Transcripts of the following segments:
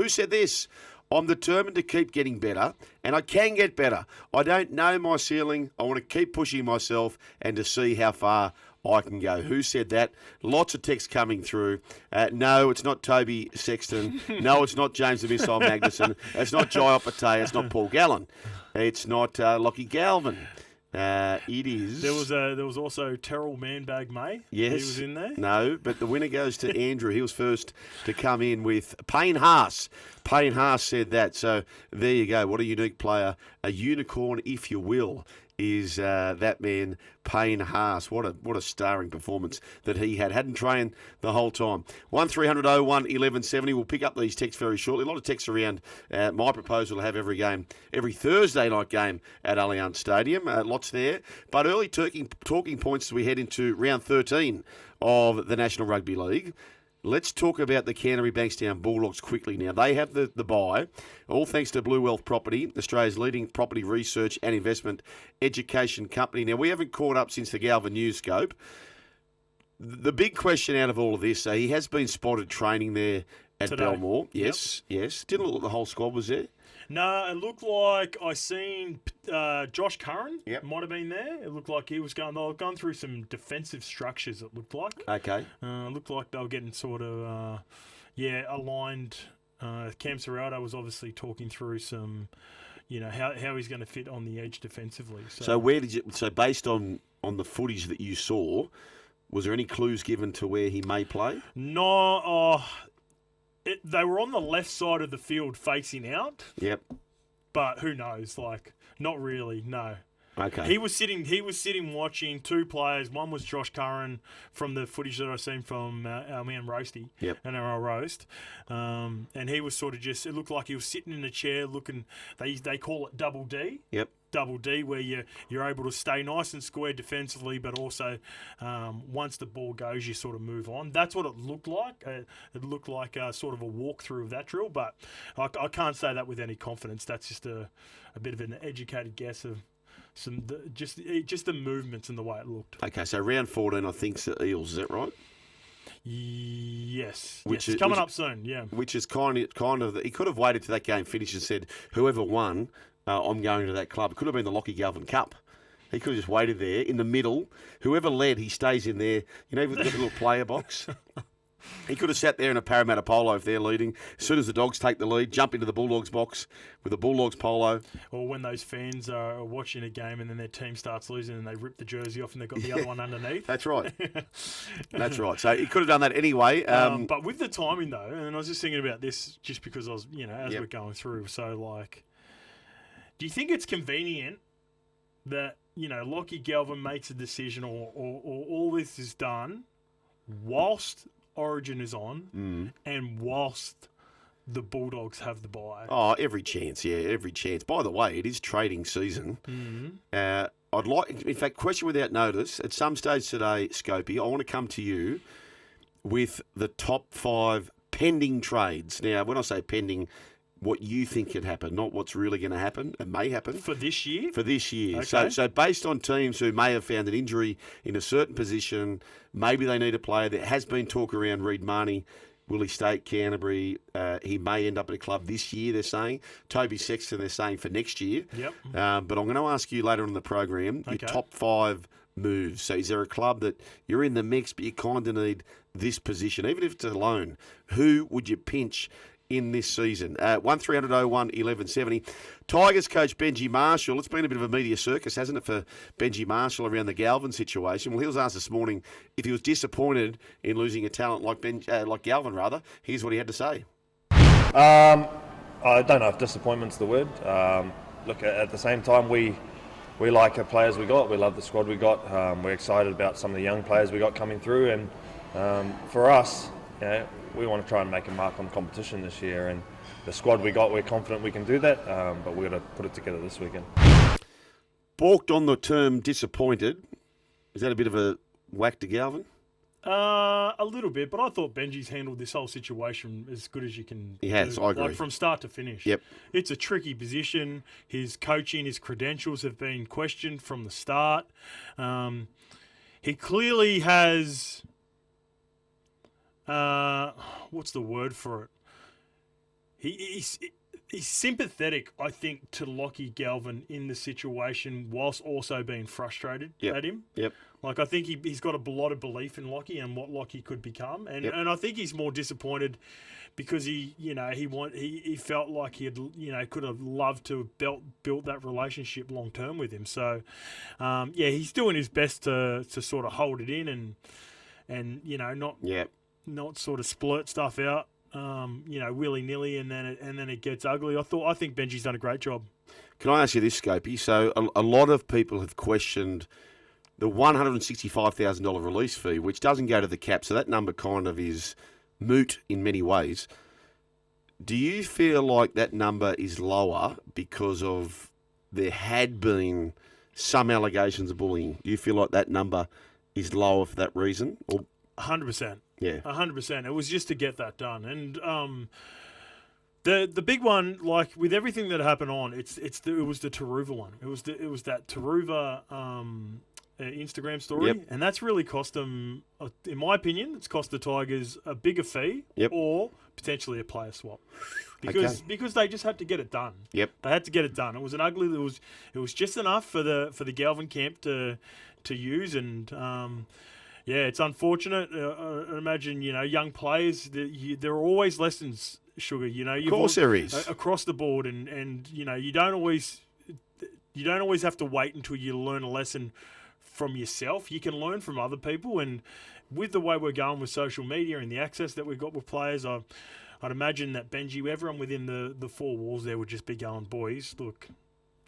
Who said this? I'm determined to keep getting better, and I can get better. I don't know my ceiling. I want to keep pushing myself and to see how far I can go. Who said that? Lots of texts coming through. No, it's not Toby Sexton. No, it's not James the Missile Magnuson. It's not Jai Opate. It's not Paul Gallen. It's not Lachlan Galvin. It is. There was also Terrell Manbag May. Yes. He was in there. No, but the winner goes to Andrew. He was first to come in with Payne Haas. Payne Haas said that. So there you go. What a unique player. A unicorn, if you will, is that man, Payne Haas. What a starring performance that he had. Hadn't trained the whole time. 1300 01 1170. We'll pick up these texts very shortly. A lot of texts around my proposal to have every Thursday night game at Allianz Stadium. Lots there. But early talking points as we head into round 13 of the National Rugby League. Let's talk about the Canterbury Bankstown Bulldogs quickly now. They have the bye, all thanks to Blue Wealth Property, Australia's leading property research and investment education company. Now, we haven't caught up since the Galvin News Scope. The big question out of all of this, he has been spotted training there at Today. Belmore. Yes, yes. Didn't look like the whole squad was there. No, it looked like I seen Josh Curran Yep. might have been there. It looked like they were going through some defensive structures, it looked like. Okay. It looked like they were getting sort of, aligned. Cam Serrato was obviously talking through some, how he's going to fit on the edge defensively. So where did you? So based on the footage that you saw, was there any clues given to where he may play? No, they were on the left side of the field facing out. Yep. But who knows? Like, not really. No. Okay. He was sitting watching two players. One was Josh Curran from the footage that I've seen from our man Roasty, NRL Roast, and he was sort of just. It looked like he was sitting in a chair looking. They call it double D. Yep. Double D, where you're able to stay nice and square defensively, but also once the ball goes, you sort of move on. That's what it looked like. It looked like sort of a walkthrough of that drill, but I can't say that with any confidence. That's just a bit of an educated guess of just the movements and the way it looked. Okay, so round 14, I think, is the Eels. Is that right? Yes. Which is is coming up soon. Yeah. Which is kind of he could have waited till that game finished and said, whoever won, I'm going to that club. It could have been the Lachlan Galvin Cup. He could have just waited there in the middle. Whoever led, he stays in there. With the little player box. He could have sat there in a Parramatta polo if they're leading. As soon as the Dogs take the lead, jump into the Bulldogs box with a Bulldogs polo. Or when those fans are watching a game and then their team starts losing and they rip the jersey off and they've got the other one underneath. That's right. That's right. So he could have done that anyway. But with the timing, though, and I was just thinking about this just because I was, as we're going through. So, do you think it's convenient that, Lachlan Galvin makes a decision or all this is done whilst Origin is on and whilst the Bulldogs have the bye? Oh, every chance, every chance. By the way, it is trading season. I'd like, in fact, question without notice, at some stage today, Scopey, I want to come to you with the top 5 pending trades. Now, when I say pending, what you think could happen, not what's really going to happen. It may happen. For this year? For this year. Okay. So based on teams who may have found an injury in a certain position, maybe they need a player. There has been talk around Reid Marnie. Will he stay at Canterbury? He may end up at a club this year, they're saying. Toby Sexton, they're saying for next year. Yep. But I'm going to ask you later on in the program, your top 5 moves. So is there a club that you're in the mix, but you kind of need this position, even if it's a loan? Who would you pinch in this season? 1300 01 1170. Tigers coach Benji Marshall. It's been a bit of a media circus, hasn't it, for Benji Marshall around the Galvin situation? Well, he was asked this morning if he was disappointed in losing a talent like Galvin, rather. Here's what he had to say. I don't know if disappointment's the word. Look, at the same time, we like the players we got. We love the squad we got. We're excited about some of the young players we got coming through, and for us, we want to try and make a mark on competition this year, and the squad we got, we're confident we can do that, but we're going to put it together this weekend. Balked on the term disappointed. Is that a bit of a whack to Galvin? A little bit, but I thought Benji's handled this whole situation as good as you can. He has, I agree. From start to finish. Yep. It's a tricky position. His coaching, his credentials have been questioned from the start. He clearly has... what's the word for it? he's sympathetic, I think, to Lachlan Galvin in the situation, whilst also being frustrated at him. Yep. Like, I think he's got a lot of belief in Lachie and what Lachie could become, and I think he's more disappointed because he felt like he had could have loved to have built that relationship long term with him. So, he's doing his best to sort of hold it in and not sort of splurt stuff out. Willy nilly, and then it gets ugly. I think Benji's done a great job. Can I ask you this, Scopey? So a lot of people have questioned the $165,000 release fee, which doesn't go to the cap, so that number kind of is moot in many ways. Do you feel like that number is lower because of there had been some allegations of bullying? Do you feel like that number is lower for that reason? Or 100%. Yeah, 100%. It was just to get that done, and the big one, like with everything that happened on, it was the Taruva one. It was that Taruva Instagram story, and that's really cost them, in my opinion, it's cost the Tigers a bigger fee or potentially a player swap because they just had to get it done. Yep, they had to get it done. It was an ugly. It was just enough for the Galvin camp to use and. It's unfortunate. I imagine, young players, there are always lessons, Sugar. Of course there is. Across the board, and you don't always have to wait until you learn a lesson from yourself. You can learn from other people, and with the way we're going with social media and the access that we've got with players, I'd imagine that Benji, everyone within the four walls there would just be going, boys, look,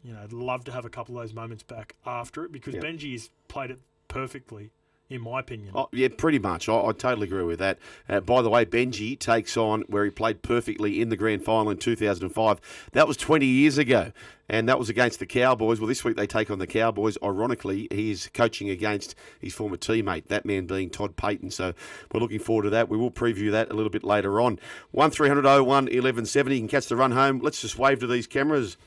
I'd love to have a couple of those moments back after it because Benji has played it perfectly. In my opinion. Oh, yeah, pretty much. I totally agree with that. By the way, Benji takes on where he played perfectly in the grand final in 2005. That was 20 years ago, and that was against the Cowboys. Well, this week they take on the Cowboys. Ironically, he's coaching against his former teammate, that man being Todd Payton. So we're looking forward to that. We will preview that a little bit later on. 1300 01 1170. You can catch the run home. Let's just wave to these cameras,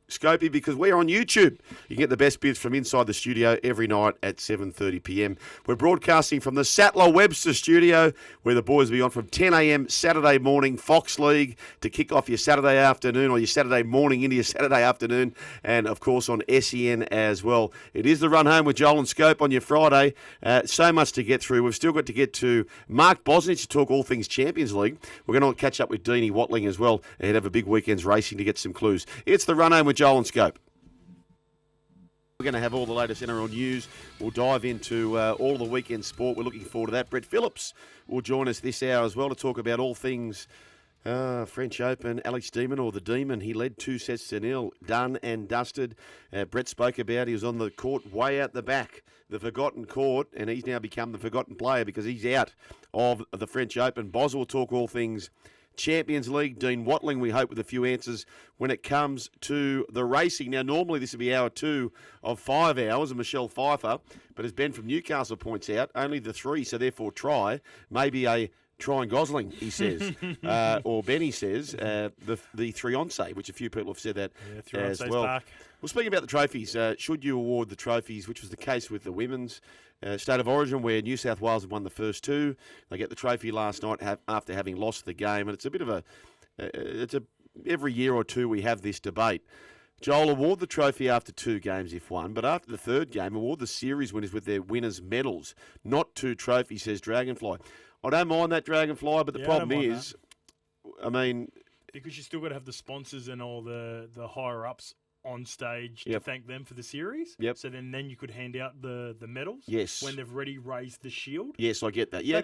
Scopey, because we're on YouTube. You can get the best bits from inside the studio every night at 7:30 p.m. We're broadcasting from the Sattler Webster studio, where the boys will be on from 10 a.m. Saturday morning, Fox League, to kick off your Saturday afternoon or your Saturday morning into your Saturday afternoon, and, of course, on SEN as well. It is the run home with Joel and Scope on your Friday. So much to get through. We've still got to get to Mark Bosnich to talk all things Champions League. We're going to catch up with Deanie Watling as well ahead of a big weekend's racing to get some clues. It's the run home with Joel and Scope. We're going to have all the latest NRL news. We'll dive into all the weekend sport. We're looking forward to that. Brett Phillips will join us this hour as well to talk about all things French Open. Alex Demon, or the Demon, he led 2-0, done and dusted. Brett spoke about he was on the court way out the back, the forgotten court, and he's now become the forgotten player because he's out of the French Open. Boz will talk all things Champions League. Dean Watling, we hope, with a few answers when it comes to the racing. Now, normally this would be hour 2 of 5 hours of Michelle Pfeiffer, but as Ben from Newcastle points out, only the 3, so therefore try, maybe a Tryon Gosling, he says, or Benny says, the Fiancé, which a few people have said that as well. Back. Well, speaking about the trophies, should you award the trophies, which was the case with the women's State of Origin, where New South Wales had won the first 2. They get the trophy last night after having lost the game, and it's a bit of every year or two we have this debate. Joel, award the trophy after 2 games if won, but after the 3rd game, award the series winners with their winners' medals, not 2 trophies, says Dragonfly. I don't mind that, Dragonfly, but the problem is, because you still got to have the sponsors and all the higher-ups on stage to thank them for the series. Yep. So then you could hand out the medals. Yes. When they've already raised the shield. Yes, I get that. Yeah,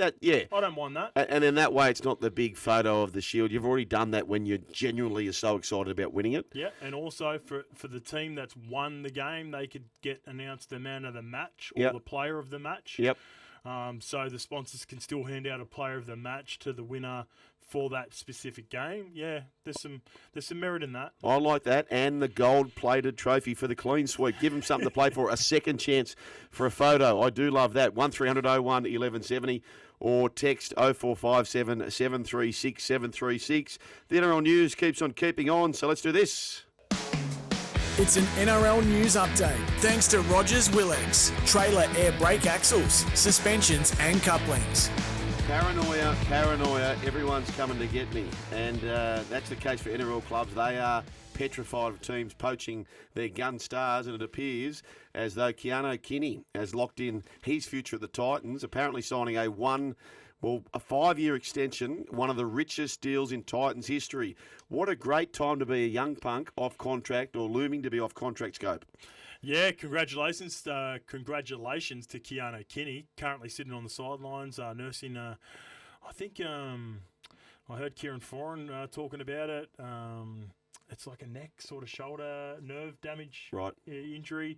I don't mind that. And in that way, it's not the big photo of the shield. You've already done that when you genuinely are so excited about winning it. Yeah, and also for the team that's won the game, they could get announced the man of the match or the player of the match. Yep. So the sponsors can still hand out a player of the match to the winner for that specific game. Yeah, there's some merit in that. I like that. And the gold-plated trophy for the clean sweep. Give them something to play for, a second chance for a photo. I do love that. 1300 01 1170 or text 0457 736 736. The NRL News keeps on keeping on, so let's do this. It's an NRL News update. Thanks to Rogers Willex, trailer air brake axles, suspensions and couplings. Paranoia, everyone's coming to get me. And that's the case for NRL clubs. They are petrified of teams poaching their gun stars, and it appears as though Keano Kinney has locked in his future at the Titans, apparently signing a 5-year extension, one of the richest deals in Titans history. What a great time to be a young punk off contract or looming to be off contract scope. Yeah, congratulations to Keano Kinney, currently sitting on the sidelines, nursing, I think I heard Kieran Foran talking about it. It's like a neck, sort of shoulder nerve damage injury.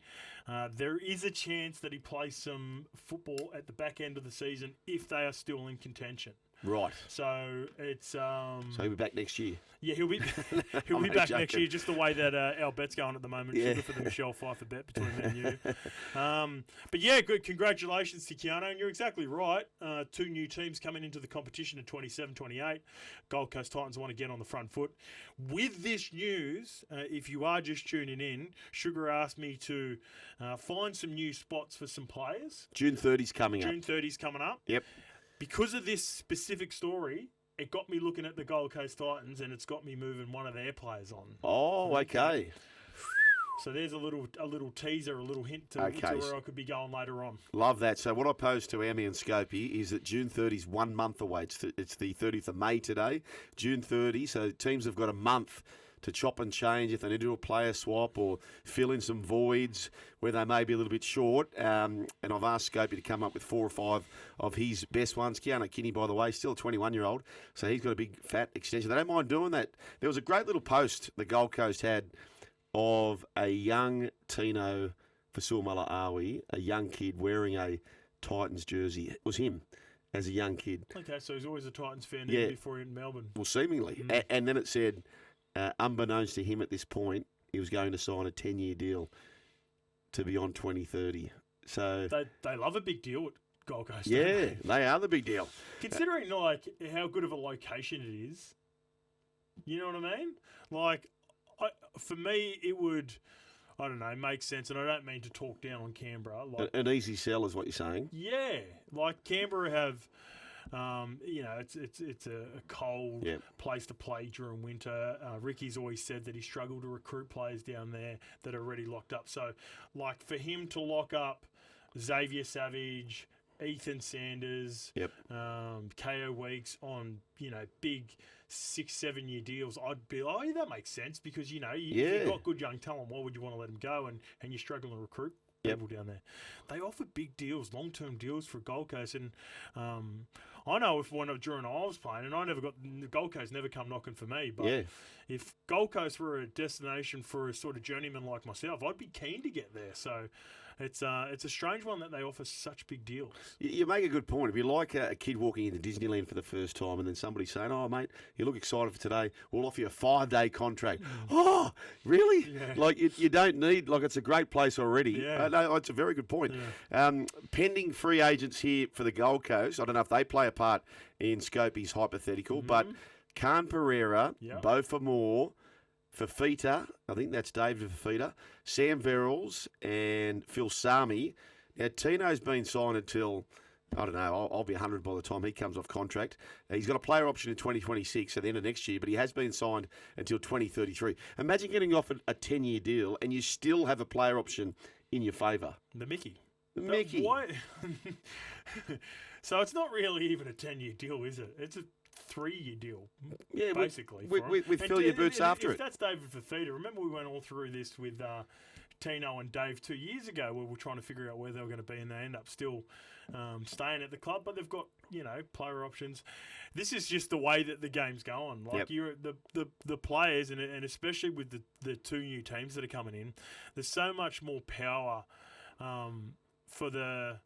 There is a chance that he plays some football at the back end of the season if they are still in contention. Right. So it's so he'll be back next year. Yeah, he'll be back next year. Just the way that our bet's going at the moment. Yeah. Sugar for the Michelle Pfeiffer bet between me and you. But yeah, good. Congratulations to Keano, and you're exactly right. 2 new teams coming into the competition at 27-28. Gold Coast Titans want to get on the front foot. With this news, if you are just tuning in, Sugar asked me to find some new spots for some players. June 30's coming up. June 30's coming up. Yep. Because of this specific story, it got me looking at the Gold Coast Titans, and it's got me moving one of their players on. Oh, okay. So there's a little teaser, a little hint to where I could be going later on. Love that. So what I posed to Amy and Scopey is that June 30 is 1 month away. It's the 30th of May today, June 30. So teams have got a month to chop and change if they need to do a player swap or fill in some voids where they may be a little bit short. And I've asked Scopey to come up with 4 or 5 of his best ones. Keano Kinney, by the way, still a 21-year-old, so he's got a big fat extension. They don't mind doing that. There was a great little post the Gold Coast had of a young Tino Fasulmala-Awi, a young kid wearing a Titans jersey. It was him as a young kid. Okay, so he's always a Titans fan before in Melbourne. Well, seemingly. And then it said, unbeknownst to him at this point, he was going to sign a 10-year deal to be on 2030. So they love a big deal at Gold Coast. Yeah, they are the big deal. Considering like how good of a location it is, you know what I mean? Like, for me, it would, I don't know, make sense. And I don't mean to talk down on Canberra. Like, an easy sell is what you're saying. Yeah, like Canberra have. It's a cold place to play during winter. Ricky's always said that he struggled to recruit players down there that are already locked up. So, like, for him to lock up Xavier Savage, Ethan Sanders, KO Weeks on, big 6-7 year deals, I'd be like, that makes sense because, you've got good young talent. Why would you want to let them go? And you're struggling to recruit people down there. They offer big deals, long-term deals for Gold Coast. And I know during I was playing, and the Gold Coast never come knocking for me, but if Gold Coast were a destination for a sort of journeyman like myself, I'd be keen to get there. So it's a strange one that they offer such big deals. You make a good point. If you like a kid walking into Disneyland for the first time and then somebody saying, "Oh, mate, you look excited for today, we'll offer you a 5-day contract." Oh, really? Yeah. Like, you don't need, like, it's a great place already. Yeah. No, it's a very good point. Yeah. Pending free agents here for the Gold Coast, I don't know if they play a part in Scopey's hypothetical, but Khan Pereira, Beaufort Moore, Fafita, I think that's David Fafita, Sam Verrills and Phil Sami. Now, Tino's been signed until, I don't know, I'll be 100 by the time he comes off contract. He's got a player option in 2026 at the end of next year, but he has been signed until 2033. Imagine getting offered a 10-year deal and you still have a player option in your favour. The Mickey. Why? So it's not really even a 10-year deal, is it? It's a 3-year deal, basically. With fill your boots after it. That's David Fafita. Remember we went all through this with Tino and Dave 2 years ago where we were trying to figure out where they were going to be, and they end up still staying at the club, but they've got, player options. This is just the way that the game's going. Like, you're the players, and especially with the 2 new teams that are coming in, there's so much more power for the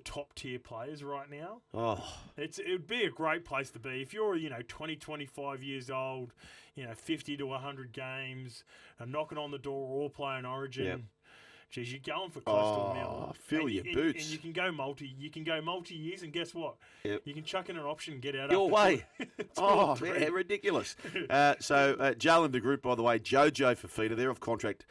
top tier players right now. Oh, it would be a great place to be if you're 20, 25 years old, 50 to 100 games, and knocking on the door, all playing Origin. Yep. Geez, you're going for close to $1 million. Fill your boots. And you can go multi years, and guess what? Yep. You can chuck in an option and get out your way. Ridiculous. So Joel and the group, by the way, Jojo Fafita, they're off contract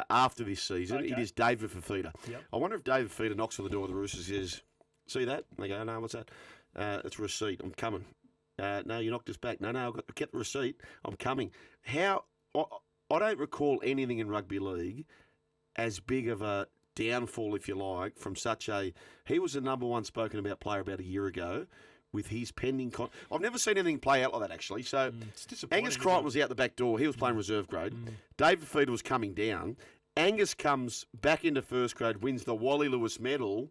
after this season. Okay. It is David Fafita. Yep. I wonder if David Fafita knocks on the door of the Roosters and says, "See that?" And they go, "No, what's that?" It's a receipt. I'm coming. No, you knocked us back. No, I kept the receipt. I'm coming. How? I don't recall anything in rugby league as big of a downfall, if you like, from such a... He was the number one spoken about player about a year ago with his pending... I've never seen anything play out like that, actually. So Angus Crichton was out the back door. He was playing reserve grade. David Fifita was coming down. Angus comes back into first grade, wins the Wally Lewis medal,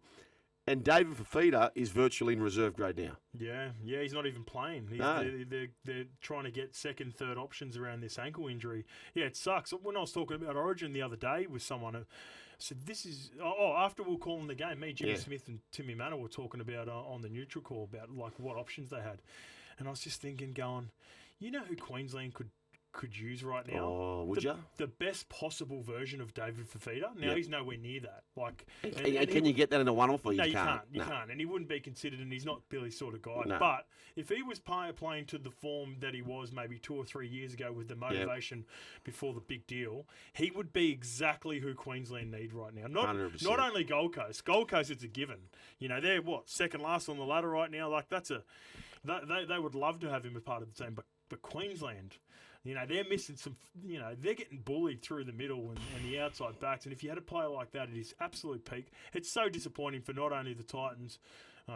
and David Fifita is virtually in reserve grade now. Yeah, he's not even playing. They're trying to get second, third options around this ankle injury. Yeah, it sucks. When I was talking about Origin the other day with someone, I said, this is... after we were calling the game, me, Jimmy Smith and Timmy Manor were talking about on the neutral call about like what options they had. And I was just thinking, going, you know who Queensland could use right now? Oh, would you? The best possible version of David Fifita. Now, he's nowhere near that. And can you get that in a one-off or you can't? can't. You can't. And he wouldn't be considered, and he's not Billy's sort of guy. No. But if he was playing to the form that he was maybe 2 or 3 years ago with the motivation before the big deal, he would be exactly who Queensland need right now. Not 100%. Not only Gold Coast. Gold Coast, it's a given. You know, they're, second last on the ladder right now? Like, that's a... They would love to have him as part of the team, but Queensland... You know, they're missing some, they're getting bullied through the middle and the outside backs. And if you had a player like that at his absolute peak, it's so disappointing for not only the Titans,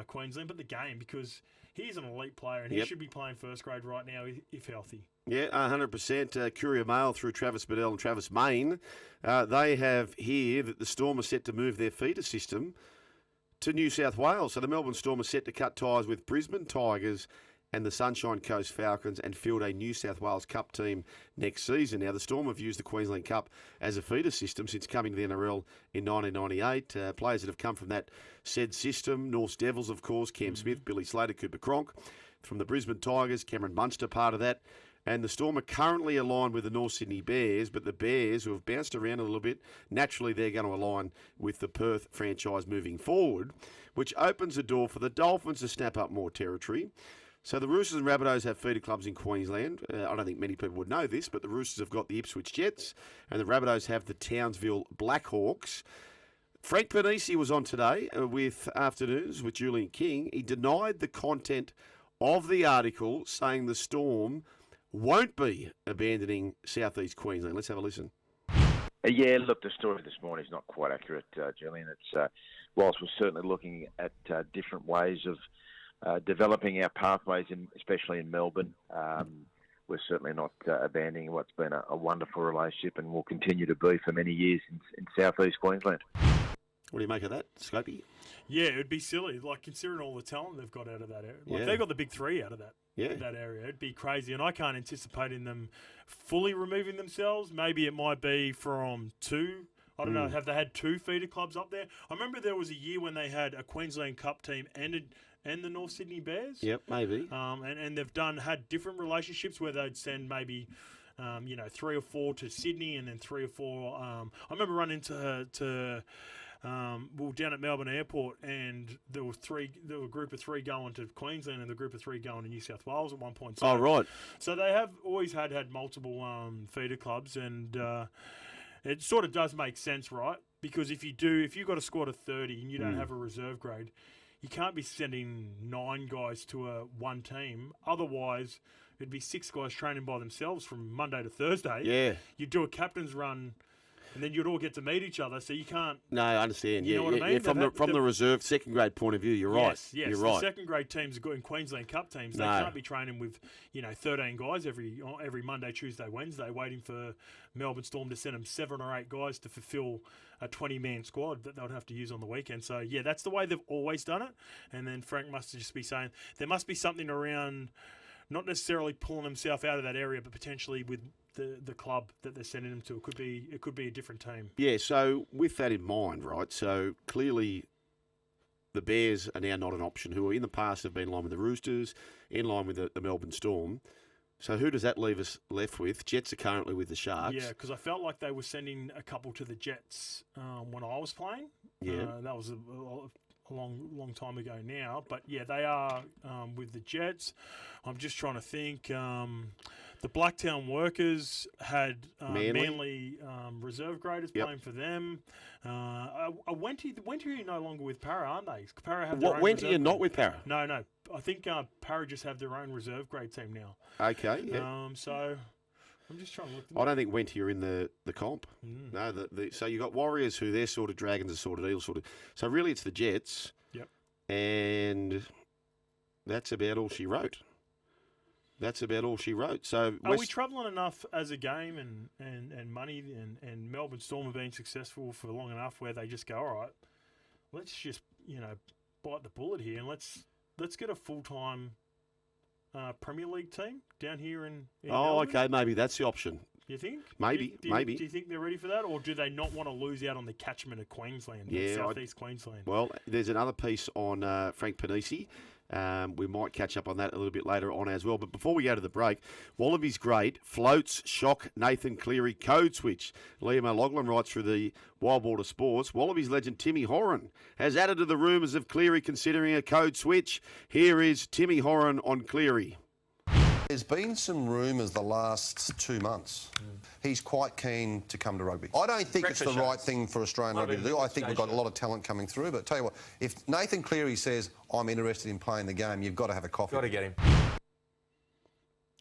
Queensland, but the game, because he's an elite player and he should be playing first grade right now if healthy. Yeah, 100%. Courier Mail through Travis Bedell and Travis Main. They have here that the Storm are set to move their feeder system to New South Wales. So the Melbourne Storm are set to cut ties with Brisbane Tigers and the Sunshine Coast Falcons and field a New South Wales Cup team next season. Now, the Storm have used the Queensland Cup as a feeder system since coming to the NRL in 1998. Players that have come from that said system, North's Devils, of course, Cam Smith, Billy Slater, Cooper Cronk. From the Brisbane Tigers, Cameron Munster, part of that. And the Storm are currently aligned with the North Sydney Bears, but the Bears, who have bounced around a little bit, naturally they're going to align with the Perth franchise moving forward, which opens the door for the Dolphins to snap up more territory. So the Roosters and Rabbitohs have feeder clubs in Queensland. I don't think many people would know this, but the Roosters have got the Ipswich Jets and the Rabbitohs have the Townsville Blackhawks. Frank Panisi was on today with Afternoons with Julian King. He denied the content of the article, saying the Storm won't be abandoning Southeast Queensland. Let's have a listen. Yeah, look, the story this morning is not quite accurate, Julian. It's whilst we're certainly looking at different ways of developing our pathways, especially in Melbourne. We're certainly not abandoning what's been a wonderful relationship and will continue to be for many years in southeast Queensland. What do you make of that, Scopey? Yeah, it'd be silly, like considering all the talent they've got out of that area. Like they've got the big three out of that area. It'd be crazy, and I can't anticipate in them fully removing themselves. Maybe it might be from 2. I don't know. Have they had 2 feeder clubs up there? I remember there was a year when they had a Queensland Cup team and the North Sydney Bears. Yep, maybe. And they've had different relationships where they'd send maybe 3 or 4 to Sydney and then 3 or 4. I remember running to down at Melbourne Airport, and there were a group of 3 going to Queensland and the group of 3 going to New South Wales at one point. So, right. So they have always had multiple feeder clubs, and it sort of does make sense, right? Because if you've got a squad of 30 and you don't have a reserve grade, you can't be sending 9 guys to one team. Otherwise, it'd be 6 guys training by themselves from Monday to Thursday. Yeah. You'd do a captain's run, and then you'd all get to meet each other. So you can't. No, I understand. You know what I mean? From the reserve second grade point of view, you're right. Yes, you're the right. second grade teams are good in Queensland Cup teams. They can't be training with 13 guys every Monday, Tuesday, Wednesday, waiting for Melbourne Storm to send them 7 or 8 guys to fulfil a 20-man squad that they'll have to use on the weekend. So yeah, that's the way they've always done it. And then Frank must just be saying there must be something around, not necessarily pulling himself out of that area, but potentially with the club that they're sending him to. It could be a different team. Yeah, so with that in mind, right, so clearly the Bears are now not an option, who in the past have been in line with the Roosters, in line with the Melbourne Storm. So who does that leave us left with? Jets are currently with the Sharks. Yeah, because I felt like they were sending a couple to the Jets when I was playing. Yeah. That was a long time ago now. But, yeah, they are with the Jets. I'm just trying to think. The Blacktown Workers had Manly. reserve graders Yep. playing for them. Wenty are no longer with Para, aren't they? Para have their What own went reserve you not grade. with Para? No. I think Para just have their own reserve grade team now. Okay, yeah. So I'm just trying to look. I don't think Wenty are in the comp. Mm. No, so you got Warriors who they're sort of Dragons are sort of Eels sort of. So really, it's the Jets. Yep. And that's about all she wrote. So Are we travelling enough as a game and money and Melbourne Storm have been successful for long enough where they just go, all right, let's just bite the bullet here and let's get a full-time Premier League team down here in Melbourne? Okay, maybe that's the option. You think? Maybe. Do you think they're ready for that, or do they not want to lose out on the catchment of Queensland, southeast Queensland? Well, there's another piece on Frank Panisi. We might catch up on that a little bit later on as well. But before we go to the break, Wallabies great, floats, shock, Nathan Cleary, code switch. Liam O'Loughlin writes through the Wild Water Sports. Wallabies legend Timmy Horan has added to the rumours of Cleary considering a code switch. Here is Timmy Horan on Cleary. There's been some rumours the last 2 months. He's quite keen to come to rugby. I don't think it's the right thing for Australian rugby to do. I think we've got a lot of talent coming through. But tell you what, if Nathan Cleary says, I'm interested in playing the game, you've got to have a coffee. Got to get him.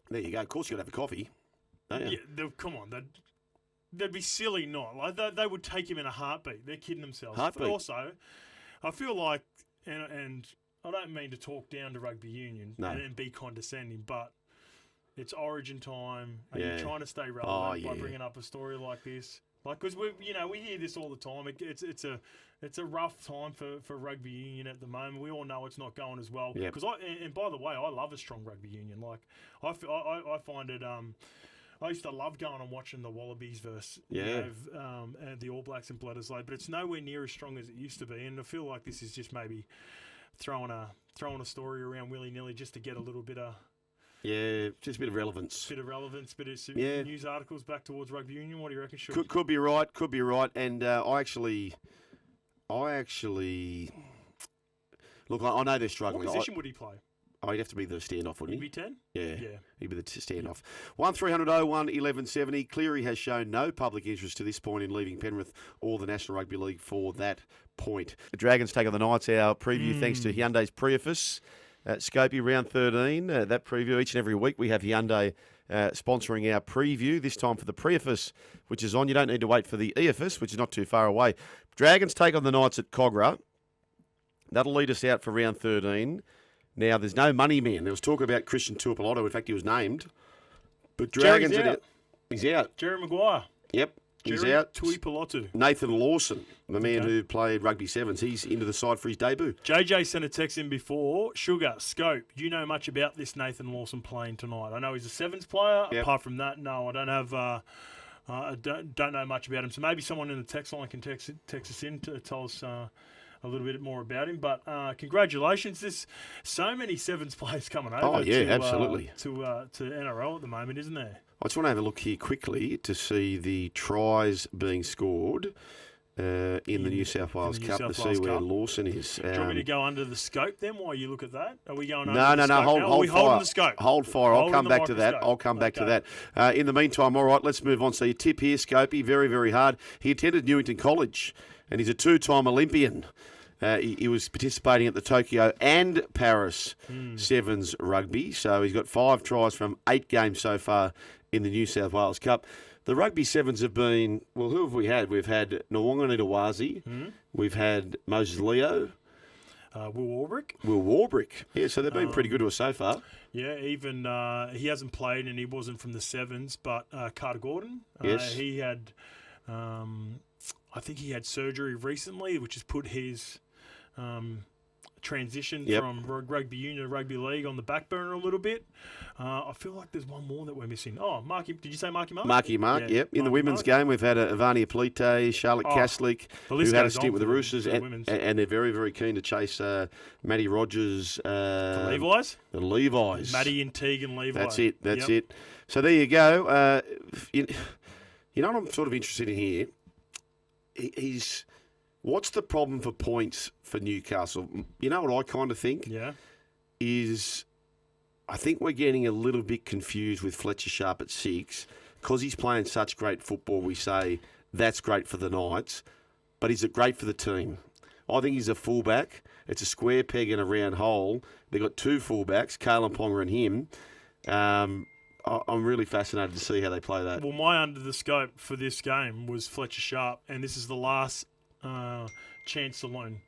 There you go. Of course you've got to have a coffee. Don't you? Yeah, come on. They'd be silly not. Like they would take him in a heartbeat. They're kidding themselves. Heartbeat. But also, I feel like, and I don't mean to talk down to rugby union and be condescending, but it's Origin time. Are you trying to stay relevant by bringing up a story like this? Like, because we hear this all the time. It's a rough time for rugby union at the moment. We all know it's not going as well. Yep. Because and by the way, I love a strong rugby union. Like I find it. I used to love going and watching the Wallabies versus and the All Blacks and Blood Adelaide, but it's nowhere near as strong as it used to be. And I feel like this is just maybe throwing a story around willy nilly just to get a little bit of. Yeah, just a bit of relevance. Bit of news articles back towards rugby union. What do you reckon? Could be right. And I actually look. I know they're struggling. What position would he play? He'd have to be the standoff, wouldn't he? He'd be 10? Yeah. He'd be the standoff. 1300 01 1170. Cleary has shown no public interest to this point in leaving Penrith or the National Rugby League for that point. The Dragons take on the Knights. Our preview thanks to Hyundai's Prius. Scopey round 13, that preview each and every week. We have Hyundai sponsoring our preview, this time for the Prius, which is on. You don't need to wait for the EFS, which is not too far away. Dragons take on the Knights at Cogra. That'll lead us out for round 13. Now, there's no money man. There was talk about Christian Tuapolotto. In fact, he was named. But Dragons out. He's out. Jerry Maguire. Yep. He's Jerry out. Tuipolotu. Nathan Lawson, the man who played rugby sevens, he's into the side for his debut. JJ sent a text in before. Sugar, Scope, do you know much about this Nathan Lawson playing tonight? I know he's a sevens player. Yep. Apart from that, no, I don't have. I don't know much about him. So maybe someone in the text line can text us in to tell us a little bit more about him. But congratulations! There's so many sevens players coming over. Absolutely. To NRL at the moment, isn't there? I just want to have a look here quickly to see the tries being scored in the New South Wales Cup to see where Lawson is. Do you want me to go under the scope then while you look at that? Are we going No, the scope? hold Are we fire. holding the scope? Hold fire. I'll come back to that. Okay. In the meantime, all right, let's move on. So your tip here, Scopey, very, very hard. He attended Newington College and he's a two-time Olympian. He was participating at the Tokyo and Paris Sevens rugby. So he's got 5 tries from 8 games so far in the New South Wales Cup. The rugby sevens have been, well, who have we had? We've had Nwanga Nitawazi. We've had Moses Leo. Will Warbrick. Yeah, so they've been pretty good to us so far. Yeah, even he hasn't played and he wasn't from the sevens, but Carter Gordon. Yes. He had, I think he had surgery recently, which has put his transition from rugby union to rugby league on the back burner a little bit. I feel like there's one more that we're missing. Oh, Marky, did you say Marky Mark? Marky Mark, yep. In the women's game, we've had Ivania Polite, Charlotte Kaslik, who had a stint with the Roosters, and they're very, very keen to chase Matty Rogers. The Levi's? The Levi's. Matty and Teagan Levi. That's it. So there you go. You know what I'm sort of interested in here? What's the problem for points for Newcastle? You know what I kind of think? Yeah. Is I think we're getting a little bit confused with Fletcher Sharp at 6 because he's playing such great football. We say that's great for the Knights, but is it great for the team? I think he's a fullback. It's a square peg in a round hole. They've got 2 fullbacks, Kalen Ponga and him. I'm really fascinated to see how they play that. Well, my under the scope for this game was Fletcher Sharp, and this is the last chance saloon.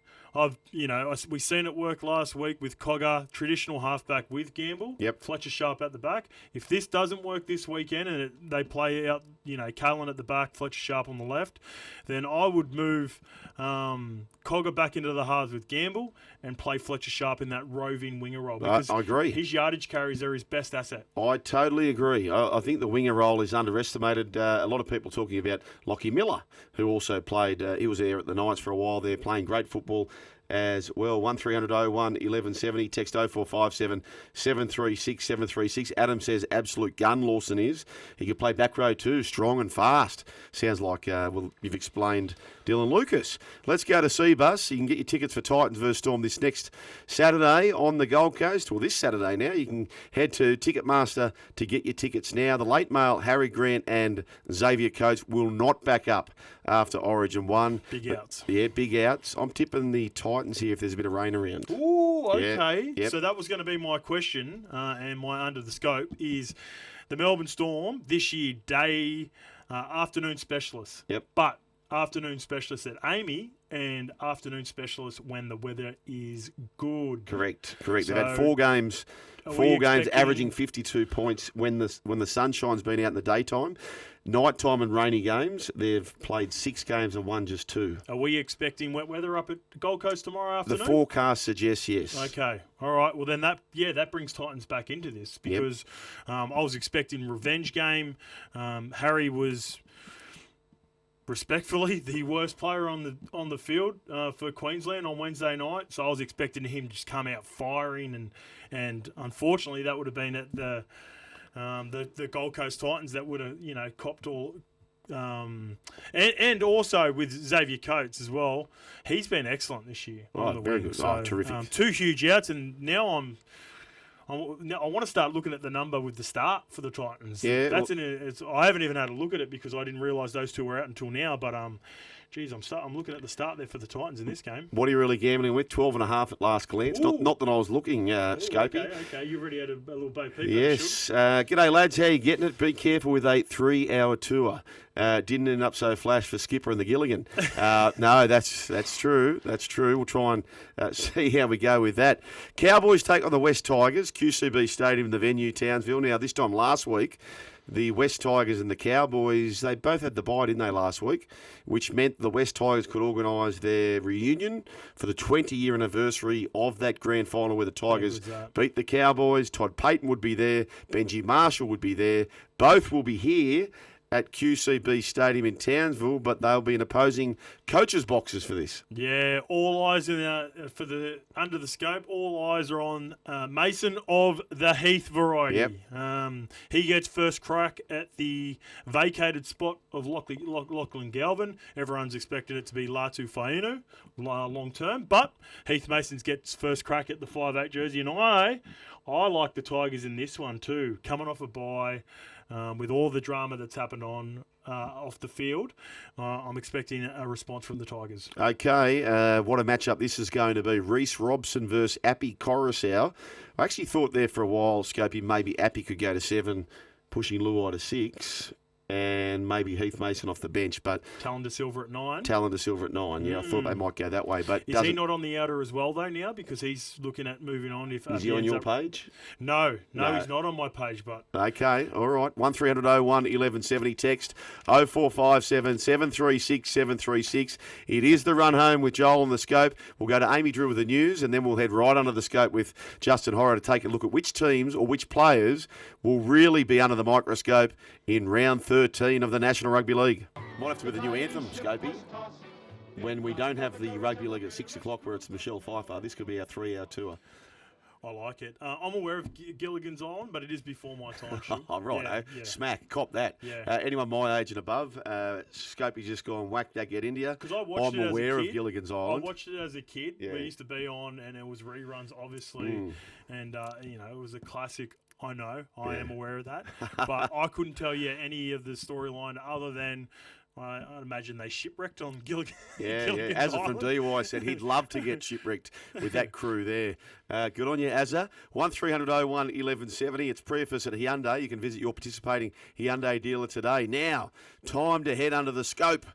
We seen it work last week with Cogger, traditional halfback with Gamble. Yep. Fletcher Sharp at the back. If this doesn't work this weekend and they play out, Kalen at the back, Fletcher Sharp on the left, then I would move Cogger back into the halves with Gamble and play Fletcher Sharp in that roving winger role. Because I agree. His yardage carries are his best asset. I totally agree. I think the winger role is underestimated. A lot of people talking about Lachie Miller, who also played, he was there at the Knights for a while there, playing great football as well. 1300 01 1170, text 0457 736 736. Adam says absolute gun Lawson is. He could play back row too, strong and fast. Sounds like, you've explained Dylan Lucas. Let's go to Seabus. You can get your tickets for Titans vs Storm this next Saturday on the Gold Coast, or this Saturday now. You can head to Ticketmaster to get your tickets now. The late mail, Harry Grant and Xavier Coates will not back up after Origin 1. Big outs. Yeah, big outs. I'm tipping the Titans here if there's a bit of rain around. Ooh, okay. Yep. So that was going to be my question, and my under the scope is the Melbourne Storm this year, afternoon specialists. Yep. But afternoon specialists at Amy and afternoon specialists when the weather is good. Correct. So They've had 4 games. Averaging 52 points when the sunshine's been out in the daytime. Nighttime and rainy games, they've played 6 games and won just 2. Are we expecting wet weather up at Gold Coast tomorrow afternoon? The forecast suggests yes. Okay. All right. Well, then that brings Titans back into this because I was expecting revenge game. Harry was respectfully the worst player on the field for Queensland on Wednesday night, so I was expecting him to just come out firing, and unfortunately that would have been at the Gold Coast Titans that would have copped all. And also with Xavier Coates as well, he's been excellent this year. Oh, very good. So, terrific. 2 huge outs, and now I want to start looking at the number with the start for the Titans. Yeah, I haven't even had a look at it because I didn't realise those 2 were out until now. But I'm looking at the start there for the Titans in this game. What are you really gambling with? 12.5 at last glance. Not that I was looking, Scopey. Okay. You already had a little Bo Peep. Yes. G'day, lads. How you getting it? Be careful with a 3-hour tour. Didn't end up so flash for Skipper and the Gilligan. No, that's true. That's true. We'll try and see how we go with that. Cowboys take on the West Tigers, QCB Stadium, the venue, Townsville. Now, this time last week, the West Tigers and the Cowboys, they both had the bye, didn't they, last week, which meant the West Tigers could organise their reunion for the 20-year anniversary of that grand final where the Tigers beat the Cowboys. Todd Payton would be there. Benji Marshall would be there. Both will be here at QCB Stadium in Townsville, but they'll be in opposing coaches' boxes for this. Yeah, all eyes for the under the scope. All eyes are on Mason of the Heath variety. Yep. He gets first crack at the vacated spot of Lachlan Galvin. Everyone's expected it to be Latu Fainu long term, but Heath Masons gets first crack at the 5'8" jersey, and I like the Tigers in this one too, coming off a bye. With all the drama that's happened off the field, I'm expecting a response from the Tigers. Okay, what a matchup this is going to be. Reece Robson versus Appy Coruscant. I actually thought there for a while, Scopey, maybe Appy could go to 7, pushing Luai to 6, and maybe Heath Mason off the bench. But Talon De Silva at 9. Yeah, I thought they might go that way. But is he not on the outer as well, though, now? Because he's looking at moving on. Is he on your page? No, he's not on my page. But okay, all right. 1300 01 1170, text 0457 736 736. It is the run home with Joel on the scope. We'll go to Amy Drew with the news, and then we'll head right under the scope with Justin Horror to take a look at which teams or which players will really be under the microscope in round 13 of the National Rugby League. Might have to be the new anthem, Scopey. When we don't have the Rugby League at 6 o'clock where it's Michelle Pfeiffer, this could be our 3-hour tour. I like it. I'm aware of Gilligan's Island, but it is before my time. Oh, right, yeah. Smack, cop that. Yeah. Anyone my age and above, Scopey's just gone whack that, get India. Because I watched I'm it as aware a kid. of Gilligan's Island. I watched it as a kid. Yeah. We used to be on, and it was reruns, obviously. And, it was a classic. I know. I am aware of that. But I couldn't tell you any of the storyline other than... I'd imagine they shipwrecked on Gilligan. Yeah. Azza from DY said he'd love to get shipwrecked with that crew there. Good on you, Azza. 1300 01 1170. It's preface at Hyundai. You can visit your participating Hyundai dealer today. Now, time to head under the scope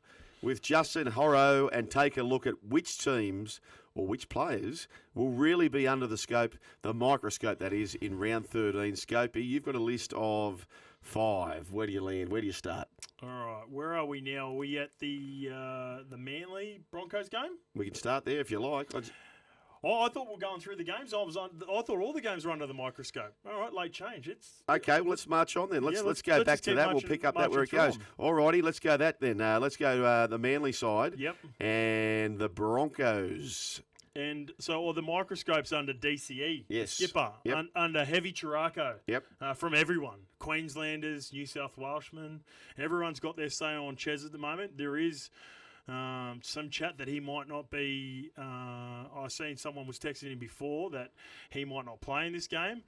with Justin Horrow and take a look at which teams or which players will really be under the scope, the microscope that is, in round 13. Scopey, you've got a list of 5. Where do you land? Where do you start? All right, where are we now? Are we at the Manly Broncos game? We can start there if you like. I thought we were going through the games. I thought all the games were under the microscope. All right, late change. Okay. Well, let's march on then. Let's go back to that. We'll pick up that where it goes. All righty, let's go that then. Let's go the Manly side. Yep. And the Broncos. And so, the microscope's under DCE. Yes. Skipper. Yep. Under Heavy Chiraco. Yep. From everyone. Queenslanders, New South Welshmen. Everyone's got their say on Ches at the moment. There is some chat that he might not be... I've seen someone was texting him before that he might not play in this game.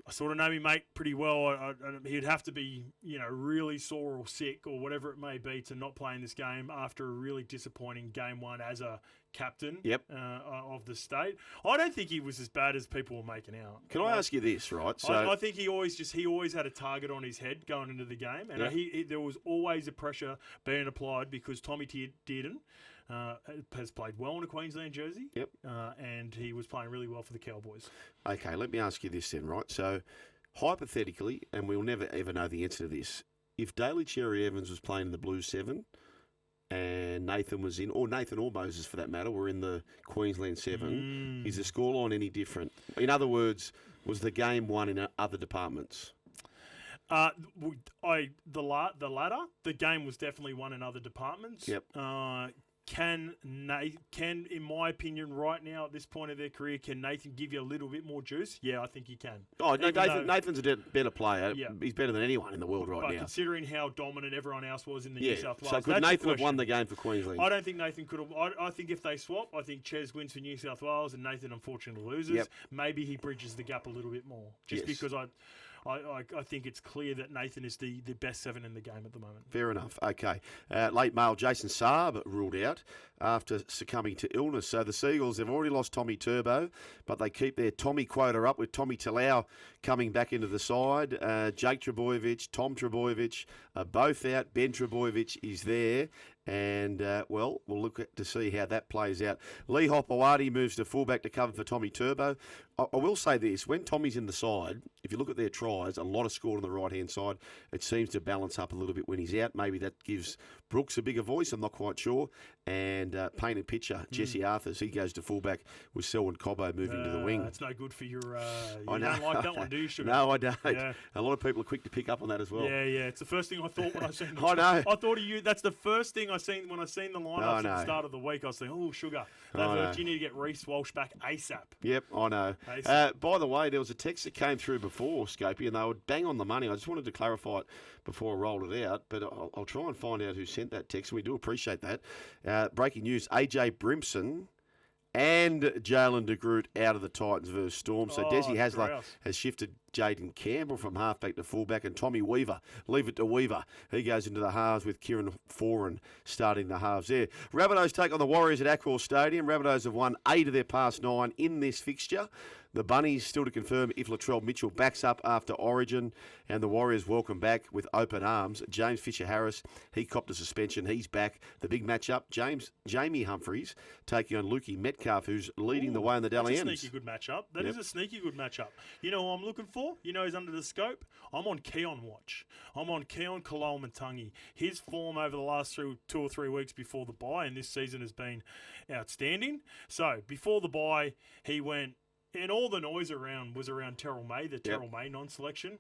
I sort of know him, mate, pretty well. He'd have to be, really sore or sick or whatever it may be to not play in this game after a really disappointing game one as a captain of the state. I don't think he was as bad as people were making out. Can I ask you this, right? So I think he always had a target on his head going into the game, and there was always a pressure being applied because Tommy Dearden has played well in a Queensland jersey. Yep. And he was playing really well for the Cowboys. Okay, let me ask you this then, right? So, hypothetically, and we'll never ever know the answer to this, if Daly Cherry Evans was playing in the Blues 7 and Nathan was in, or Nathan or Moses for that matter, were in the Queensland 7, is the scoreline any different? In other words, was the game won in other departments? The latter, the game was definitely won in other departments. Yep. Can, in my opinion, right now at this point of their career, can Nathan give you a little bit more juice? Yeah, I think he can. Oh, no, Nathan's a better player. Yeah. He's better than anyone in the world right now. But considering how dominant everyone else was in the New South Wales, so could Nathan have won the game for Queensland? I don't think Nathan could have. I think if they swap, I think Ches wins for New South Wales and Nathan unfortunately loses. Yep. Maybe he bridges the gap a little bit more, because I think it's clear that Nathan is the best 7 in the game at the moment. Fair enough. Okay. Late male Jason Saab ruled out after succumbing to illness. So the Seagulls have already lost Tommy Turbo, but they keep their Tommy quota up with Tommy Talau coming back into the side. Jake Trebojevic, Tom Trebojevic are both out. Ben Trebojevic is there. And, we'll look to see how that plays out. Lee Hopewadi moves to fullback to cover for Tommy Turbo. I will say this, when Tommy's in the side, if you look at their tries, a lot of scored on the right-hand side. It seems to balance up a little bit when he's out. Maybe that gives Brooks a bigger voice, I'm not quite sure. And painted picture, Jesse Arthurs, he goes to fullback with Selwyn Cobbo moving to the wing. That's no good for your... you don't like that one, do you, Sugar? No, I don't. Yeah. A lot of people are quick to pick up on that as well. Yeah. It's the first thing I thought when I seen the I know. I thought of you. That's the first thing I seen when I seen the lineups at the start of the week. I was thinking, oh, Sugar. You need to get Reece Walsh back ASAP. Yep, I know. By the way, there was a text that came through before, Scopey, and they were bang on the money. I just wanted to clarify it before I rolled it out, but I'll try and find out who sent that text, and we do appreciate that. Breaking news, AJ Brimson and Jalen de Groot out of the Titans versus Storm. So Desi Hasler has shifted Jaden Campbell from halfback to fullback, and Tommy Weaver, leave it to Weaver. He goes into the halves with Kieran Foran starting the halves there. Rabbitohs take on the Warriors at Accor Stadium. Rabbitohs have won 8 of their past 9 in this fixture. The Bunnies still to confirm if Latrell Mitchell backs up after Origin, and the Warriors welcome back with open arms. James Fisher-Harris, he copped a suspension. He's back. The big matchup, Jamie Humphries taking on Lukey Metcalf, who's leading the way in the Dally M's. That's a sneaky good matchup. That is a sneaky good matchup. You know who I'm looking for? You know who's under the scope? I'm on Keon watch. I'm on Keon Kalolmatangi. His form over the last 2 or 3 weeks before the bye, and this season has been outstanding. So, before the bye, he went... And all the noise was around Terrell May, the Terrell May non-selection.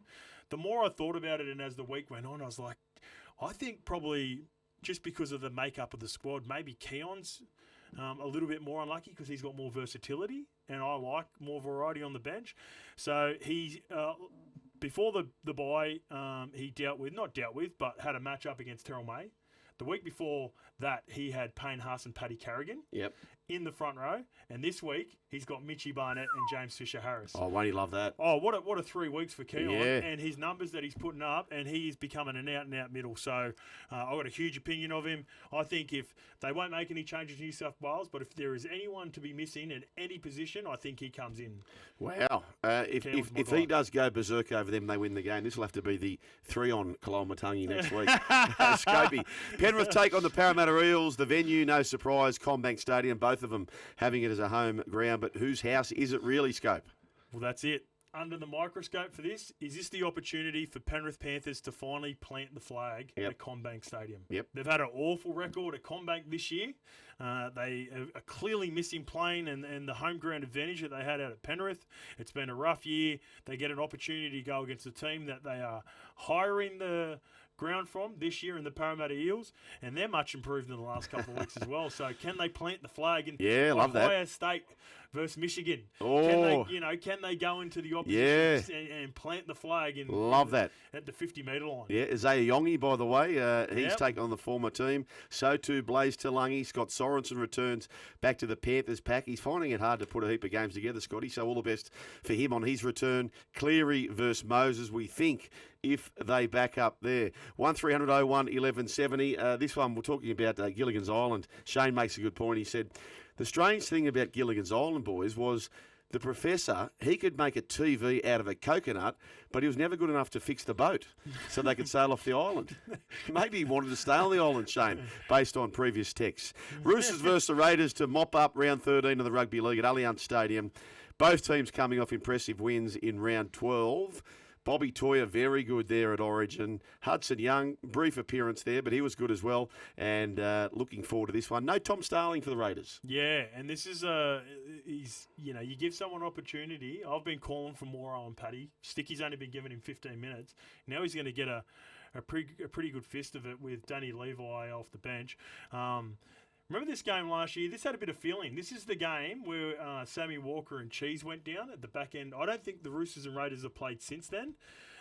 The more I thought about it, and as the week went on, I was like, I think probably just because of the makeup of the squad, maybe Keon's a little bit more unlucky because he's got more versatility, and I like more variety on the bench. So he, before the bye, he but had a match up against Terrell May. The week before that, he had Payne Haas and Paddy Carrigan in the front row. And this week, he's got Mitchie Barnett and James Fisher-Harris. Oh, won't he love that? Oh, what a 3 weeks for Keon. Yeah. And his numbers that he's putting up, and he is becoming an out-and-out middle. So I've got a huge opinion of him. I think if they won't make any changes in New South Wales, but if there is anyone to be missing at any position, I think he comes in. Wow. If he does go berserk over them, they win the game. This will have to be the 3 on Kalamatangi next week. Scopey. Penrith take on the Parramatta Eels. The venue, no surprise, CommBank Stadium. Both of them having it as a home ground. But whose house is it really, Scope? Well, that's it. Under the microscope for this, is this the opportunity for Penrith Panthers to finally plant the flag at CommBank Stadium? Yep. They've had an awful record at CommBank this year. They are clearly missing playing and the home ground advantage that they had out at Penrith. It's been a rough year. They get an opportunity to go against a team that they are hiring the ground from this year in the Parramatta Eels, and they're much improved in the last couple of weeks as well. So can they plant the flag in love that. Ohio State versus Michigan? Oh. Can they go into the opposition and plant the flag at the 50-metre line? Yeah, Isaiah Yongi, by the way, he's taken on the former team. So too Blaze Talangi. Scott Sorensen returns back to the Panthers pack. He's finding it hard to put a heap of games together, Scotty, so all the best for him on his return. Cleary versus Moses, we think, if they back up there. 1300 01 1170. This one we're talking about Gilligan's Island. Shane makes a good point. He said, the strange thing about Gilligan's Island, boys, was the professor, he could make a TV out of a coconut, but he was never good enough to fix the boat so they could sail off the island. Maybe he wanted to stay on the island, Shane, based on previous texts. Roosters versus the Raiders to mop up round 13 of the Rugby League at Allianz Stadium. Both teams coming off impressive wins in round 12. Bobby Toyer, very good there at Origin. Hudson Young, brief appearance there, but he was good as well. And looking forward to this one. No Tom Starling for the Raiders. Yeah, and this is you give someone opportunity. I've been calling for more on Paddy. Sticky's only been giving him 15 minutes. Now he's going to get a pretty good fist of it with Danny Levi off the bench. Remember this game last year? This had a bit of feeling. This is the game where Sammy Walker and Cheese went down at the back end. I don't think the Roosters and Raiders have played since then.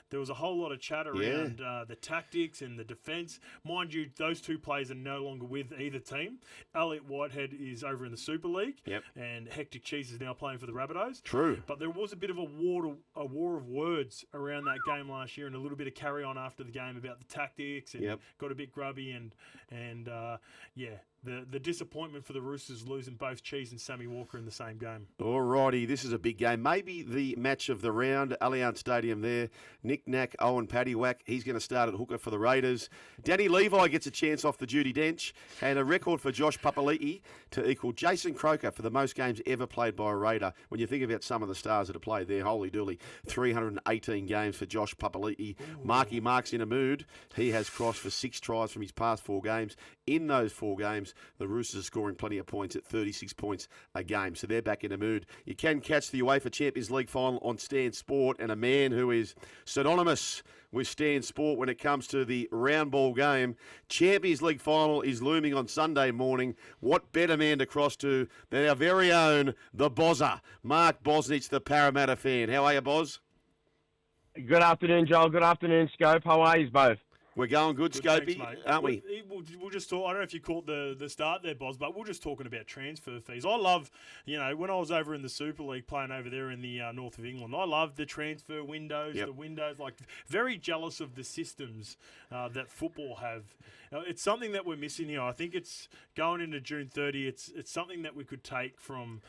There was a whole lot of chat around the tactics and the defence. Mind you, those two players are no longer with either team. Elliot Whitehead is over in the Super League, and Hectic Cheese is now playing for the Rabbitohs. True. But there was a bit of a war of words around that game last year, and a little bit of carry on after the game about the tactics, and got a bit grubby, and the disappointment for the Roosters losing both Cheese and Sammy Walker in the same game. Alrighty, this is a big game. Maybe the match of the round, Allianz Stadium there. Nick Nack, Owen Paddywhack, he's going to start at hooker for the Raiders. Danny Levi gets a chance off the duty bench, and a record for Josh Papali'i to equal Jason Croker for the most games ever played by a Raider. When you think about some of the stars that have played there, holy dooly, 318 games for Josh Papali'i. Marky Mark's in a mood. He has crossed for 6 tries from his past 4 games. In those 4 games, the Roosters are scoring plenty of points at 36 points a game, so they're back in a mood. You can catch the UEFA Champions League final on Stan Sport, and a man who is synonymous with Stan Sport when it comes to the round ball game. Champions League final is looming on Sunday morning. What better man to cross to than our very own, the Bozzer, Mark Bosnich, the Parramatta fan. How are you, Boz? Good afternoon, Joel. Good afternoon, Scope. How are you both? We're going good, Scopey, thanks, aren't we? We'll just talk. I don't know if you caught the start there, Boz, but we're just talking about transfer fees. I love, when I was over in the Super League playing over there in the north of England, I love the transfer windows, the windows, very jealous of the systems that football have. It's something that we're missing here. I think it's going into June 30. It's something that we could take from,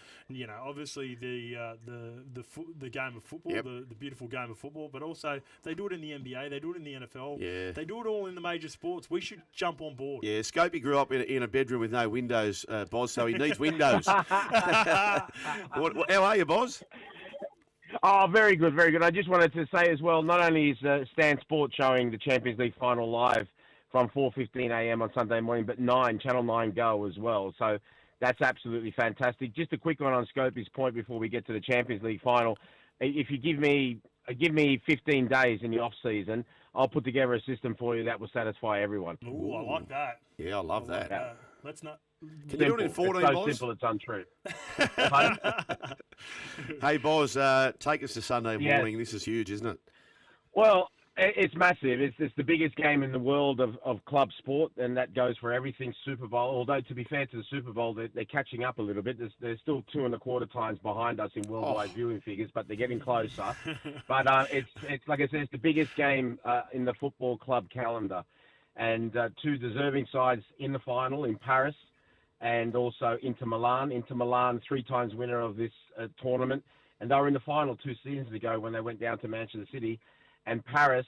obviously the game of football, the beautiful game of football, but also they do it in the NBA, they do it in the NFL, they do it all in the major sports. We should jump on board. Yeah, Scopey grew up in a bedroom with no windows, Boz, so he needs windows. How are you, Boz? Oh, very good, very good. I just wanted to say as well, not only is Stan Sport showing the Champions League final live from 4:15 a.m. on Sunday morning, but Channel 9 Go as well. So that's absolutely fantastic. Just a quick one on Scopey's point before we get to the Champions League final. If you give me 15 days in the off season, I'll put together a system for you that will satisfy everyone. Ooh, I like that. Yeah, I love that. Let's not. Can you do it in 14, it's so Boz? simple, it's untrue. Hey, Boz, take us to Sunday morning. This is huge, isn't it? Well, it's massive. It's the biggest game in the world of club sport, and that goes for everything Super Bowl. Although, to be fair to the Super Bowl, they're catching up a little bit. They're still 2.25 times behind us in worldwide viewing figures, but they're getting closer. But it's like I said, it's the biggest game in the football club calendar. And two deserving sides in the final in Paris and also Inter Milan. Inter Milan, 3 times winner of this tournament. And they were in the final 2 seasons ago when they went down to Manchester City. And Paris,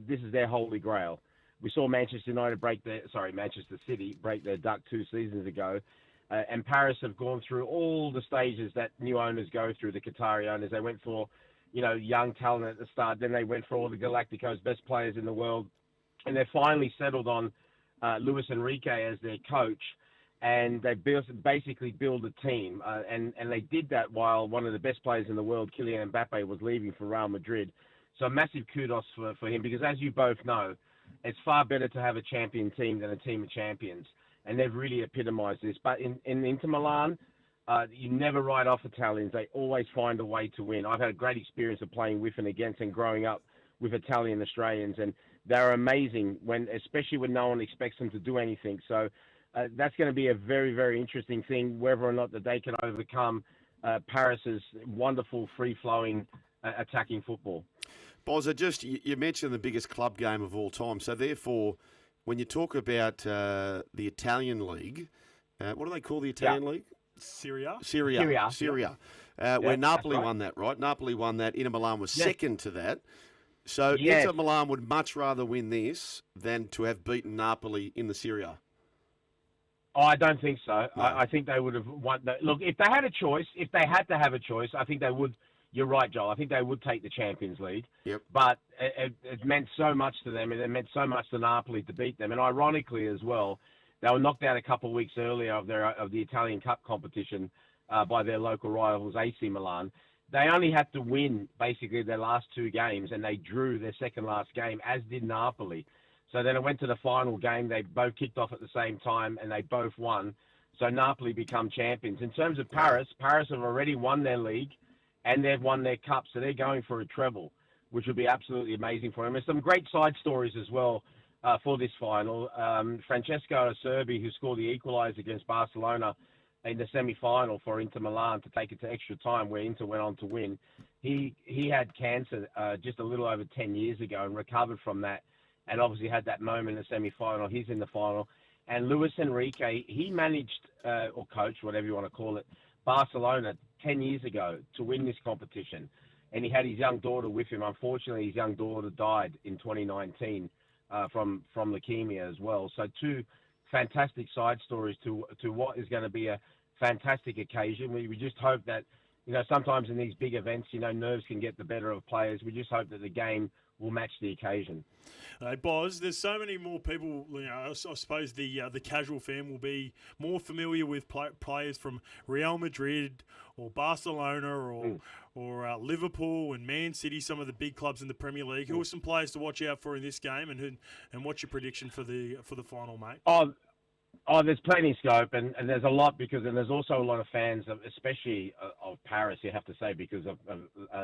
this is their holy grail. We saw Manchester City break their duck 2 seasons ago. And Paris have gone through all the stages that new owners go through, the Qatari owners. They went for, young talent at the start. Then they went for all the Galacticos, best players in the world. And they finally settled on Luis Enrique as their coach. And they basically build a team. And they did that while one of the best players in the world, Kylian Mbappe, was leaving for Real Madrid. So massive kudos for him, because as you both know, it's far better to have a champion team than a team of champions. And they've really epitomised this. But in Inter Milan, you never write off Italians. They always find a way to win. I've had a great experience of playing with and against and growing up with Italian Australians. And they're amazing, especially when no one expects them to do anything. So that's going to be a very, very interesting thing, whether or not that they can overcome Paris's wonderful, free-flowing, attacking football. Boz, you mentioned the biggest club game of all time. So therefore, when you talk about the Italian league, what do they call the Italian league? Serie A. Where Napoli won that, right? Napoli won that. Inter Milan was second to that. So Inter Milan would much rather win this than to have beaten Napoli in the Serie A. Oh, I don't think so. No. I think they would have won. Look, if they had a choice, if they had to have a choice, I think they would. You're right, Joel. I think they would take the Champions League. Yep. But it meant so much to them, and it meant so much to Napoli to beat them. And ironically as well, they were knocked out a couple of weeks earlier of the Italian Cup competition by their local rivals, AC Milan. They only had to win basically their last 2 games, and they drew their second last game, as did Napoli. So then it went to the final game. They both kicked off at the same time, and they both won. So Napoli become champions. In terms of Paris have already won their league, and they've won their cup, so they're going for a treble, which would be absolutely amazing for them. There's some great side stories as well for this final. Francesco Acerbi, who scored the equaliser against Barcelona in the semi-final for Inter Milan to take it to extra time, where Inter went on to win. He had cancer just a little over 10 years ago and recovered from that, and obviously had that moment in the semi-final. He's in the final. And Luis Enrique, he managed, or coached, whatever you want to call it, Barcelona 10 years ago to win this competition. And he had his young daughter with him. Unfortunately, his young daughter died in 2019 from leukemia as well. So 2 fantastic side stories to what is going to be a fantastic occasion. We just hope that, sometimes in these big events, nerves can get the better of players. We just hope that the game will match the occasion. Boz, there's so many more people. I suppose the casual fan will be more familiar with players from Real Madrid or Barcelona or Liverpool and Man City, some of the big clubs in the Premier League. Who are some players to watch out for in this game, and what's your prediction for the final, mate? Oh, there's plenty of scope, and there's a lot and there's also a lot of fans, especially of Paris, you have to say, because of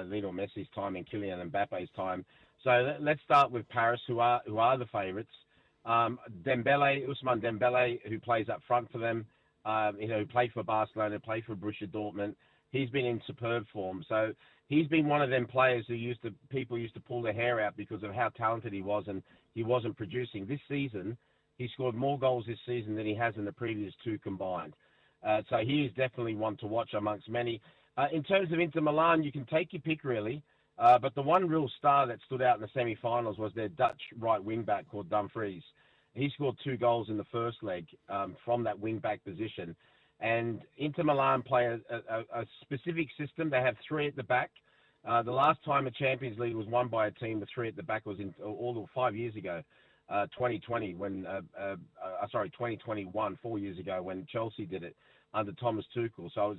Lionel Messi's time and Kylian Mbappe's time. So let's start with Paris, who are the favourites. Ousmane Dembele, who plays up front for them, who played for Barcelona, played for Borussia Dortmund. He's been in superb form. So he's been one of them players who people used to pull their hair out because of how talented he was, and he wasn't producing. This season, he scored more goals this season than he has in the previous 2 combined. So he is definitely one to watch amongst many. In terms of Inter Milan, you can take your pick, really. But the one real star that stood out in the semi-finals was their Dutch right wing-back called Dumfries. He scored 2 goals in the first leg from that wing-back position. And Inter Milan play a specific system. They have 3 at the back. The last time a Champions League was won by a team with 3 at the back was 5 years ago. 2020 2021, 4 years ago, when Chelsea did it under Thomas Tuchel. So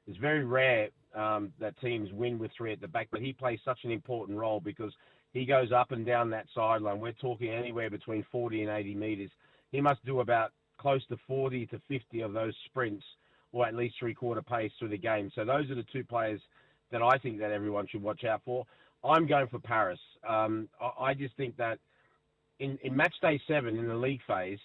it's very rare that teams win with 3 at the back, but he plays such an important role because he goes up and down that sideline. We're talking anywhere between 40 and 80 metres. He must do about close to 40 to 50 of those sprints, or at least three-quarter pace through the game. So those are the two players that I think that everyone should watch out for. I'm going for Paris. I just think that in match day 7 in the league phase,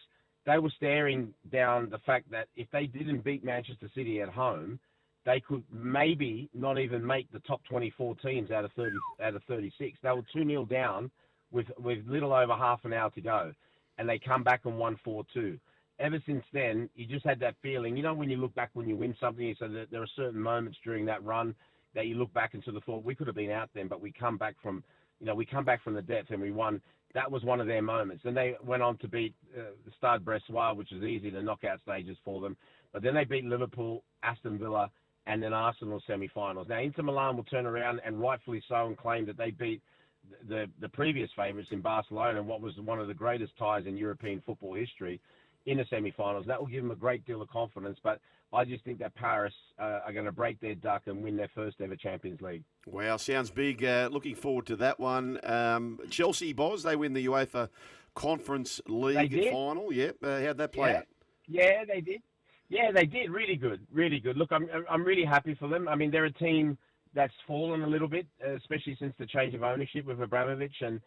they were staring down the fact that if they didn't beat Manchester City at home, they could maybe not even make the top 24 teams out of 36. They were 2-0 down with little over half an hour to go, and they come back and won 4-2. Ever since then, you just had that feeling. You know, when you look back when you win something, so that there are certain moments during that run that you look back and sort of thought, we could have been out then, but we come back from the depth and we won. That was one of their moments. And they went on to beat the Stade Brestois, which was easy, the knockout stages for them. But then they beat Liverpool, Aston Villa, and then Arsenal semi-finals. Now, Inter Milan will turn around, and rightfully so, and claim that they beat the previous favourites in Barcelona, and what was one of the greatest ties in European football history, in the semi-finals. That will give them a great deal of confidence, but I just think that Paris are going to break their duck and win their first ever Champions League. Wow, sounds big. Looking forward to that one. Chelsea, Boz, they win the UEFA Conference League final. Yep. How'd that play out? Yeah, they did. Yeah, they did. Really good. Really good. Look, I'm really happy for them. I mean, they're a team that's fallen a little bit, especially since the change of ownership with Abramovich, and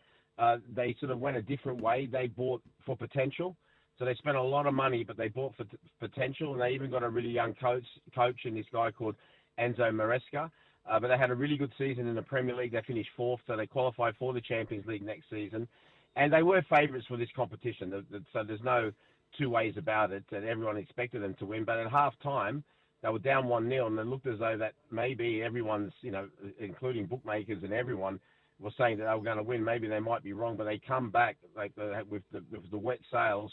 they sort of went a different way. They bought for potential. So they spent a lot of money, but they bought for potential, and they even got a really young coach in this guy called Enzo Maresca. But they had a really good season in the Premier League. They finished 4th, so they qualified for the Champions League next season. And they were favourites for this competition, so there's no two ways about it. And everyone expected them to win. But at half-time, they were down 1-0, and it looked as though that maybe everyone's, including bookmakers and everyone, was saying that they were going to win. Maybe they might be wrong, but they come back with the wet sails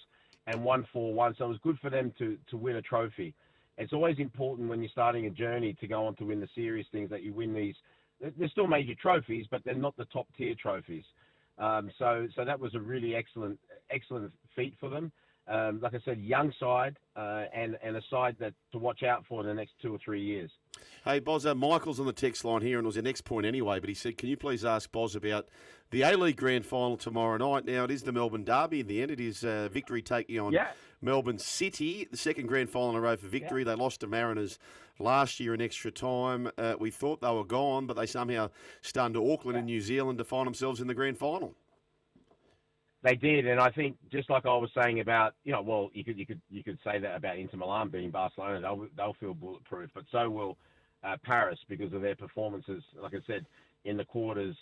and won 4-1. So it was good for them to win a trophy. It's always important when you're starting a journey to go on to win the serious things that you win these. They're still major trophies, but they're not the top tier trophies. So that was a really excellent feat for them. Like I said, young side and a side that to watch out for in the next 2 or 3 years. Hey, Boz, Michael's on the text line here, and it was the next point anyway, but he said, can you please ask Boz about the A-League Grand Final tomorrow night? Now, it is the Melbourne Derby. In the end, it is Victory taking on Melbourne City, the second Grand Final in a row for Victory. They lost to Mariners last year in extra time. We thought they were gone, but they somehow stunned to Auckland in New Zealand to find themselves in the Grand Final. They did, and I think just like I was saying about, well, you could say that about Inter Milan beating Barcelona. They'll feel bulletproof, but so will Paris because of their performances. Like I said, in the quarters,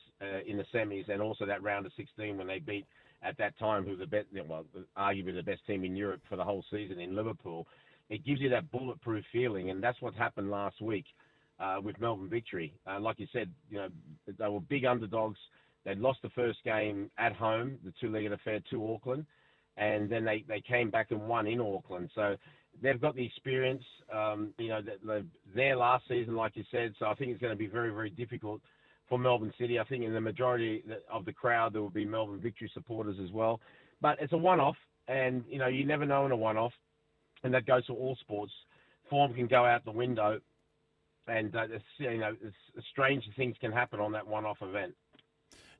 in the semis, and also that round of 16 when they beat at that time who arguably the best team in Europe for the whole season in Liverpool. It gives you that bulletproof feeling, and that's what happened last week with Melbourne Victory. Like you said, they were big underdogs. They'd lost the first game at home, the two-legged affair to Auckland, and then they came back and won in Auckland. So they've got the experience, their last season, like you said. So I think it's going to be very, very difficult for Melbourne City. I think in the majority of the crowd, there will be Melbourne Victory supporters as well. But it's a one-off, and, you never know in a one-off, and that goes to all sports. Form can go out the window, and, strange things can happen on that one-off event.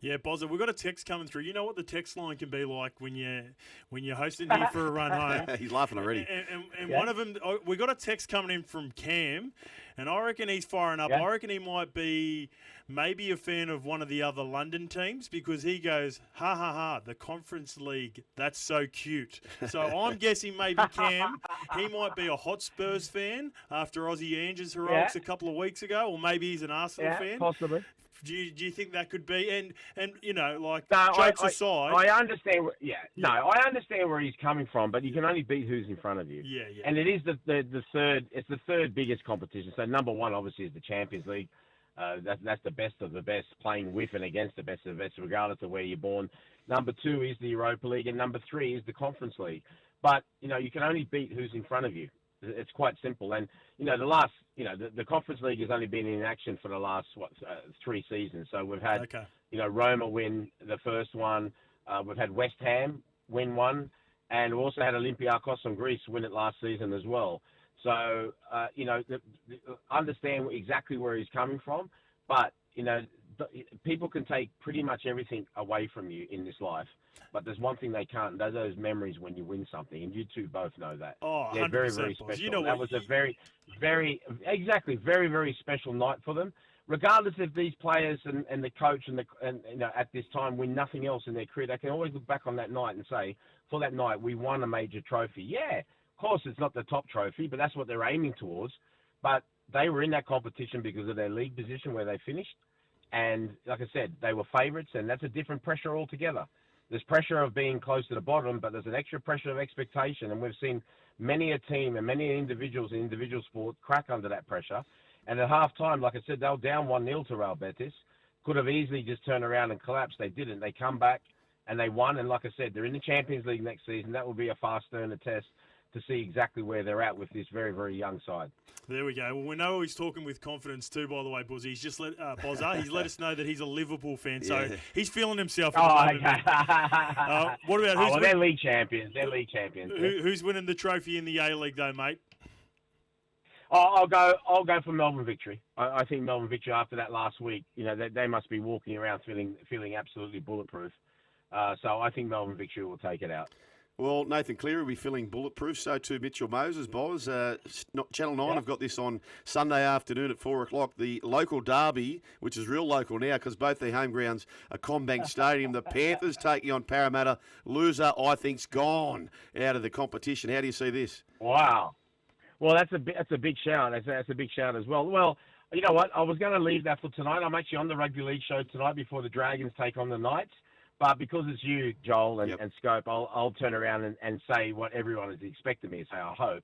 Yeah, Bozza, we've got a text coming through. You know what the text line can be like when you're hosting here for a run home. He's laughing already. And one of them, we got a text coming in from Cam, and I reckon he's firing up. Yeah. I reckon he might be maybe a fan of one of the other London teams because he goes, ha, ha, ha, the Conference League, that's so cute. So I'm guessing maybe Cam, he might be a hot Spurs fan after Aussie Andrew's heroics a couple of weeks ago, or maybe he's an Arsenal fan. Possibly. Do you think that could be? And jokes aside, I understand. I understand where he's coming from, but you can only beat who's in front of you. Yeah. And it is the third. It's the third biggest competition. So number one, obviously, is the Champions League. That's the best of the best, playing with and against the best of the best, regardless of where you're born. Number two is the Europa League, and number three is the Conference League. But you can only beat who's in front of you. It's quite simple. And, the Conference League has only been in action for the last, 3 seasons. So we've had, Roma win the first one. We've had West Ham win one. And we also had Olympiacos from Greece win it last season as well. So, understand exactly where he's coming from. But, people can take pretty much everything away from you in this life, but there's one thing they can't. Those are those memories when you win something, and you two both know that. Oh, they're 100%, very, very boys. special. You know that what? was a very, very, very, very special night for them. Regardless if these players and the coach and at this time win nothing else in their career, they can always look back on that night and say, for that night we won a major trophy. Yeah, of course it's not the top trophy, but that's what they're aiming towards. But they were in that competition because of their league position where they finished. And like I said, they were favourites, and that's a different pressure altogether. There's pressure of being close to the bottom, but there's an extra pressure of expectation. And we've seen many a team and many individuals in individual sport crack under that pressure. And at half-time, like I said, they were down 1-0 to Real Betis. Could have easily just turned around and collapsed. They didn't. They come back and they won. And like I said, they're in the Champions League next season. That will be a far sterner test to see exactly where they're at with this very, very young side. There we go. Well, we know he's talking with confidence too, by the way, Buzzy. He's just Bozza. He's let us know that he's a Liverpool fan, so he's feeling himself. Oh, okay. What about they're league champions. They're league champions. Who's winning the trophy in the A-League, though, mate? I'll go for Melbourne Victory. I think Melbourne Victory after that last week, they must be walking around feeling absolutely bulletproof. So I think Melbourne Victory will take it out. Well, Nathan Cleary will be feeling bulletproof. So too Mitchell Moses, Boz. Channel 9 have got this on Sunday afternoon at 4 o'clock. The local derby, which is real local now because both their home grounds are CommBank Stadium. The Panthers taking on Parramatta. Loser, I think's gone out of the competition. How do you see this? Wow. Well, that's a big shout. That's a big shout as well. Well, you know what? I was going to leave that for tonight. I'm actually on the rugby league show tonight before the Dragons take on the Knights. But because it's you, Joel, and Scope, I'll turn around and say what everyone is expecting me to say. I hope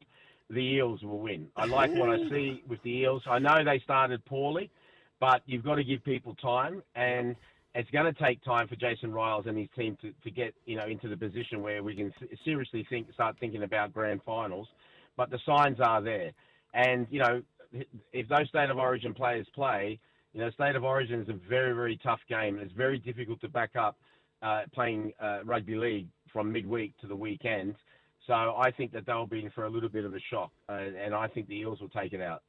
the Eels will win. I like what I see with the Eels. I know they started poorly, but you've got to give people time, and it's going to take time for Jason Riles and his team to get into the position where we can seriously start thinking about grand finals. But the signs are there, and if those State of Origin players play, State of Origin is a very, very tough game, and it's very difficult to back up playing rugby league from midweek to the weekend. So I think that they'll be in for a little bit of a shock, and I think the Eels will take it out.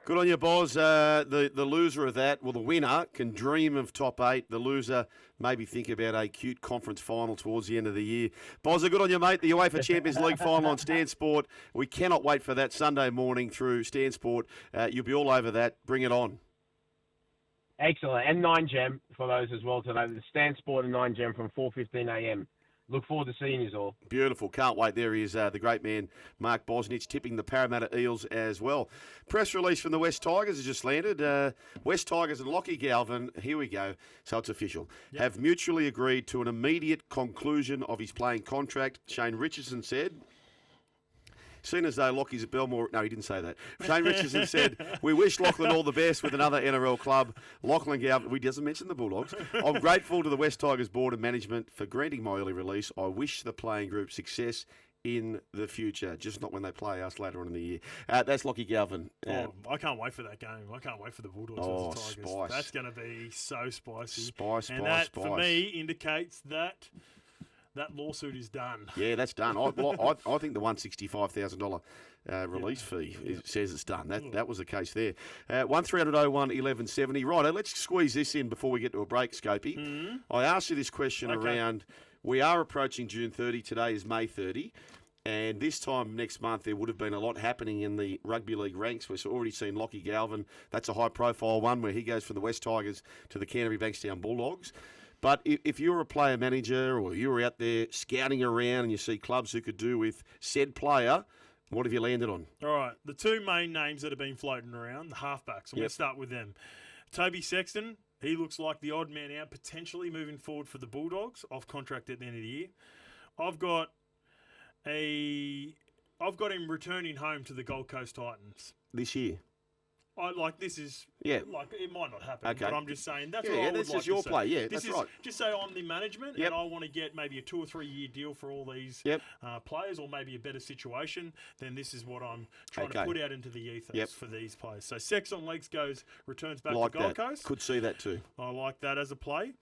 Good on you, Boz. The loser of that, well, the winner can dream of top 8. The loser maybe think about a cute conference final towards the end of the year. Boz, good on you, mate. The UEFA Champions League final on Stan Sport. We cannot wait for that Sunday morning through Stan Sport. You'll be all over that. Bring it on. Excellent. And 9gem for those as well today. The Stan Sport and 9gem from 4:15 a.m. Look forward to seeing you all. Beautiful. Can't wait. There he is, the great man, Mark Bosnich, tipping the Parramatta Eels as well. Press release from the West Tigers has just landed. West Tigers and Lachlan Galvin, here we go, so it's official, have mutually agreed to an immediate conclusion of his playing contract. Shane Richardson said, seen as though Lockie's at Belmore. No, he didn't say that. Shane Richardson said, we wish Lachlan all the best with another NRL club. Lachlan Galvin, he doesn't mention the Bulldogs. I'm grateful to the West Tigers board and management for granting my early release. I wish the playing group success in the future, just not when they play us later on in the year. That's Lachlan Galvin. I can't wait for that game. I can't wait for the Bulldogs versus the Tigers. Spice. That's going to be so spicy. Spice, for me, indicates that lawsuit is done. Yeah, that's done. I think the $165,000 release fee says it's done. That was the case there. 1300-01-1170. Righto, let's squeeze this in before we get to a break, Scopey. Mm-hmm. I asked you this question around, we are approaching June 30. Today is May 30. And this time next month, there would have been a lot happening in the rugby league ranks. We've already seen Lachlan Galvin. That's a high-profile one where he goes from the West Tigers to the Canterbury Bankstown Bulldogs. But if you're a player manager or you're out there scouting around and you see clubs who could do with said player, what have you landed on? All right, the two main names that have been floating around, the halfbacks. I'm going to start with them. Toby Sexton, he looks like the odd man out, potentially moving forward for the Bulldogs, off contract at the end of the year. I've got him returning home to the Gold Coast Titans. This year? This is it might not happen, but I'm just saying that's what I would like to say. This is your play, that's right. Just say I'm the management and I want to get maybe a 2 or 3 year deal for all these players, or maybe a better situation. Then this is what I'm trying to put out into the ethos for these players. So Sex on legs returns back to Gold Coast. Could see that too. I like that as a play.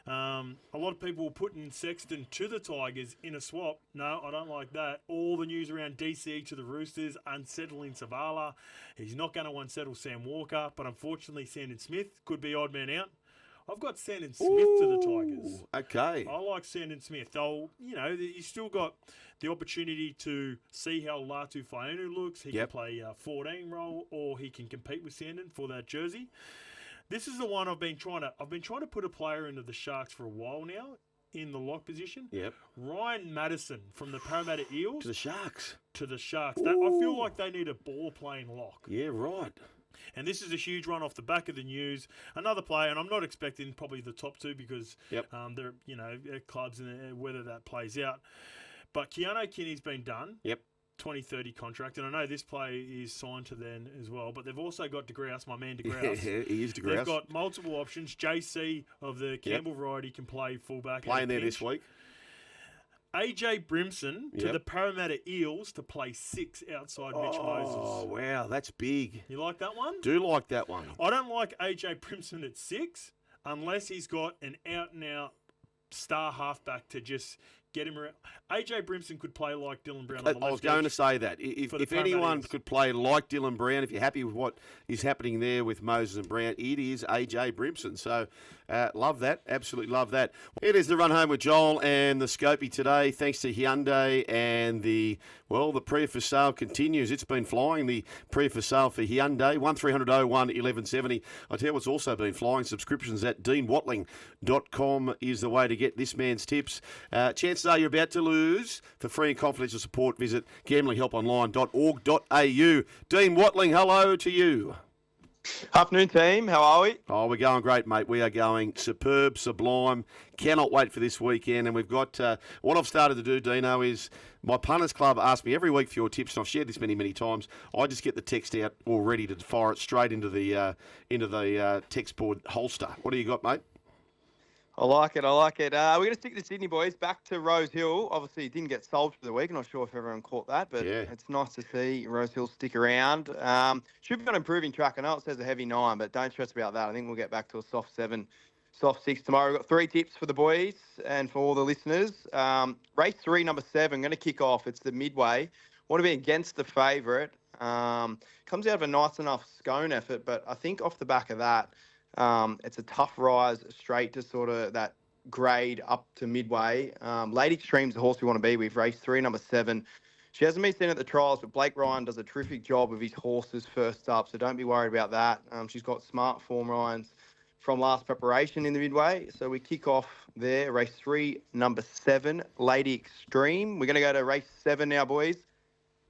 A lot of people were putting Sexton to the Tigers in a swap. No, I don't like that. All the news around DC to the Roosters, unsettling Savala. He's not going to unsettle Sam Walker, but unfortunately Sandon Smith could be odd man out. I've got Sandon Smith to the Tigers. Okay. I like Sandon Smith. They'll, you still got the opportunity to see how Latu Fainu looks. He can play a 14 role, or he can compete with Sandon for that jersey. This is the one I've been trying to put a player into the Sharks for a while now in the lock position. Yep. Ryan Madison from the Parramatta Eels To the Sharks. I feel like they need a ball-playing lock. Yeah, right. And this is a huge run off the back of the news. Another player, and I'm not expecting probably the top two because they're, clubs and whether that plays out. But Keanu Kinney's been done. Yep. 2030 contract, and I know this player is signed to them as well, but they've also got DeGrouse, my man DeGrouse. Yeah, he is DeGrouse. They've got multiple options. JC of the Campbell variety can play fullback. Playing there this week. AJ Brimson to the Parramatta Eels to play 6 outside Mitch Moses. Oh, wow, that's big. You like that one? Do like that one. I don't like AJ Brimson at 6 unless he's got an out-and-out star halfback to just get him around. AJ Brimson could play like Dylan Brown on the left. I was going to say that. If anyone could play like Dylan Brown, if you're happy with what is happening there with Moses and Brown, it is AJ Brimson. So love that. Absolutely love that. It is the run home with Joel and the Scopey today. Thanks to Hyundai and the pre for sale continues. It's been flying, the pre for sale for Hyundai. 1300 01 1170. I tell you what's also been flying. Subscriptions at deanwatling.com is the way to get this man's tips. Chances are you're about to lose. For free and confidential support, visit gamblinghelponline.org.au. Dean Watling, hello to you. Afternoon, team. How are we? Oh, we're going great, mate. We are going superb, sublime. Cannot wait for this weekend. And we've got what I've started to do, Dino, is my punters club ask me every week for your tips, and I've shared this many times. I just get the text out all ready to fire it straight into the text board holster. What do you got, mate? I like it. We're going to stick to Sydney, boys. Back to Rose Hill. Obviously, it didn't get sold for the week. I'm not sure if everyone caught that, but it's nice to see Rose Hill stick around. Should be on improving track. I know it says a heavy 9, but don't stress about that. I think we'll get back to a soft 7, soft 6 tomorrow. We've got 3 tips for the boys and for all the listeners. Race 3, number 7, going to kick off. It's the midway. Want to be against the favourite. Comes out of a nice enough scone effort, but I think off the back of that, it's a tough rise straight to sort of that grade up to midway. Late Extreme's the horse we want to be with. Race 3, number 7. She hasn't been seen at the trials, but Blake Ryan does a terrific job of his horses first up, so don't be worried about that. She's got smart form Ryans from last preparation in the midway. So we kick off there. Race 3, number 7, Lady Extreme. We're going to go to race 7 now, boys.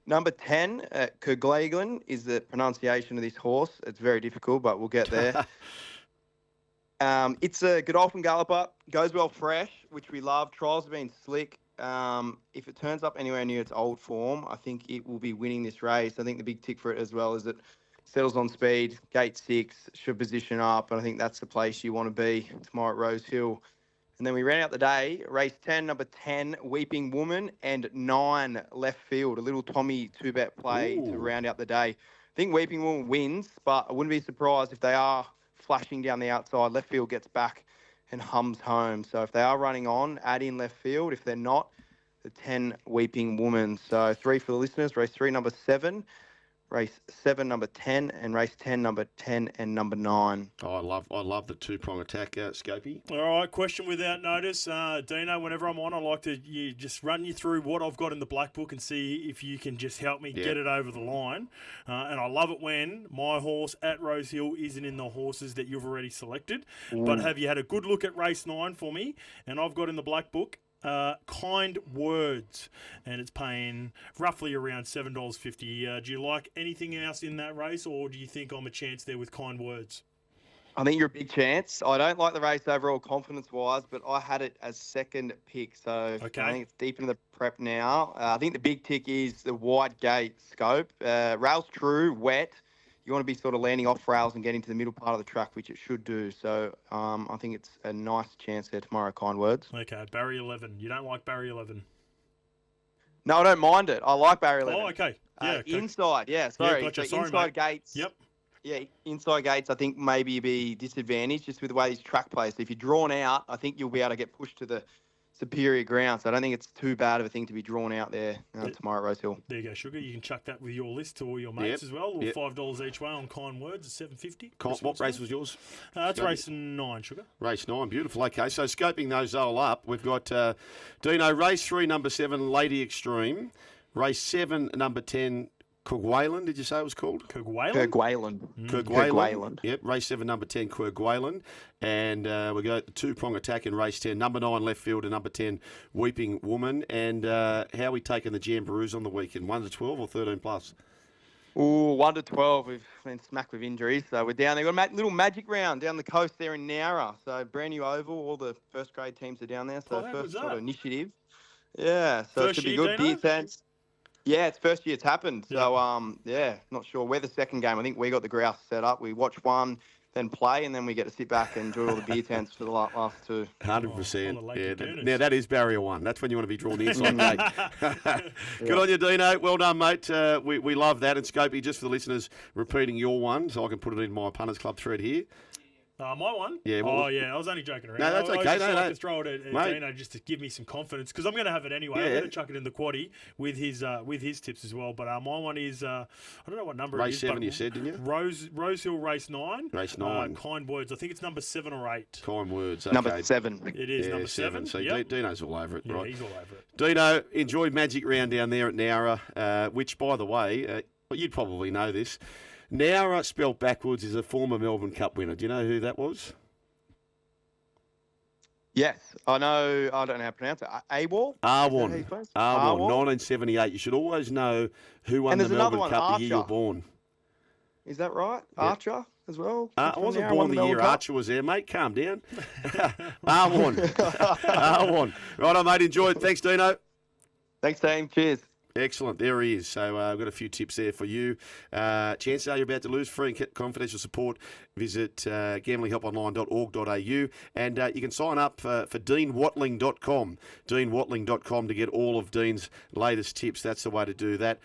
Number 10, Kerglaglin is the pronunciation of this horse. It's very difficult, but we'll get there. It's a Godolphin galloper, goes well fresh, which we love. Trials have been slick. If it turns up anywhere near its old form, I think it will be winning this race. I think the big tick for it as well is it settles on speed, gate 6, should position up, and I think that's the place you want to be tomorrow at Rose Hill. And then we ran out the day, race 10, number 10, Weeping Woman, and 9, Left Field, a little Tommy 2-bet play to round out the day. I think Weeping Woman wins, but I wouldn't be surprised if they are flashing down the outside. Left Field gets back and hums home. So if they are running on, add in Left Field. If they're not, the 10, Weeping Woman. So 3 for the listeners, race 3, number 7. Race 7, number 10, and race 10, number 10 and number 9. Oh, I love the 2-prong attack, Scopey. All right, question without notice. Dino, whenever I'm on, I like to just run you through what I've got in the black book and see if you can just help me get it over the line. And I love it when my horse at Rose Hill isn't in the horses that you've already selected. But have you had a good look at race 9 for me? And I've got in the black book Kind Words, and it's paying roughly around $7.50. Do you like anything else in that race, or do you think I'm a chance there with Kind Words? I think you're a big chance. I don't like the race overall confidence-wise, but I had it as second pick, so I think it's deep in the prep now. I think the big tick is the wide gate scope. Rails true, wet. You want to be sort of landing off rails and getting to the middle part of the track, which it should do. So I think it's a nice chance there tomorrow, Kind Words. Okay, Barrier 11. You don't like Barrier 11? No, I don't mind it. I like Barrier 11. Oh, okay. Yeah, inside, sorry. Yeah, gotcha. So sorry, inside mate. gates. Yep. Yeah, inside gates, I think maybe be disadvantaged just with the way these track plays. So if you're drawn out, I think you'll be able to get pushed to the superior ground, so I don't think it's too bad of a thing to be drawn out there tomorrow at Rose Hill. There you go, Sugar. You can chuck that with your list to all your mates as well. $5 each way on Kind Words at $7.50. What race was yours? It's race 9, Sugar. Race 9, beautiful. Okay, so scoping those all up, we've got Dino, race 3, number 7, Lady Extreme. Race 7, number 10, Kerguelen, did you say it was called? Kerguelen. Kerguelen. Yep, race 7, number 10, Kerguelen. And we got the two-prong attack in race 10, number 9, left field, and number 10, Weeping Woman. And how are we taking the Jamborees on the weekend, 1 to 12 or 13 plus? Ooh, 1 to 12. We've been smacked with injuries, so we're down there. We've got a little magic round down the coast there in Nowra. So brand new oval. All the first grade teams are down there. So first sort of initiative. Yeah, so it should be good. Beer tents. Yeah, it's first year it's happened. So, not sure. We're the second game. I think we got the grouse set up. We watch one, then play, and then we get to sit back and enjoy all the beer tents for the last two. 100%. Now, that is barrier 1. That's when you want to be drawn inside, mate. Good on you, Dino. Well done, mate. We love that. And Scopey, just for the listeners, repeating your one, so I can put it in my punters club thread here. My one? Yeah. I was only joking around. No, that's okay. I just throw it at Dino just to give me some confidence because I'm going to have it anyway. I'm going to chuck it in the quaddie with his tips as well. But my one is I don't know what number race it is. Race 7, you said, didn't you? Rose Hill, race 9. Race 9. Kind Words. I think it's number 7 or 8. Kind Words. Okay. Number 7. It is number 7. So Dino's all over it, right? He's all over it. Dino, enjoyed Magic Round down there at Nowra, which, by the way, you'd probably know this. Nowra, spelled backwards, is a former Melbourne Cup winner. Do you know who that was? Yes, I know. I don't know how to pronounce it. Awal? Arwan, 1978. You should always know who won the Melbourne Cup the year you were born. Is that right? Yeah. Archer as well? I wasn't born the year Archer was there, mate. Calm down. Arwan. Arwan. Righto, mate. Enjoy it. Thanks, Dino. Thanks, team. Cheers. Excellent. There he is. So I've got a few tips there for you. Chances are you're about to lose. Free and confidential support. Visit gamblinghelponline.org.au and you can sign up for deanwatling.com. Deanwatling.com to get all of Dean's latest tips. That's the way to do that.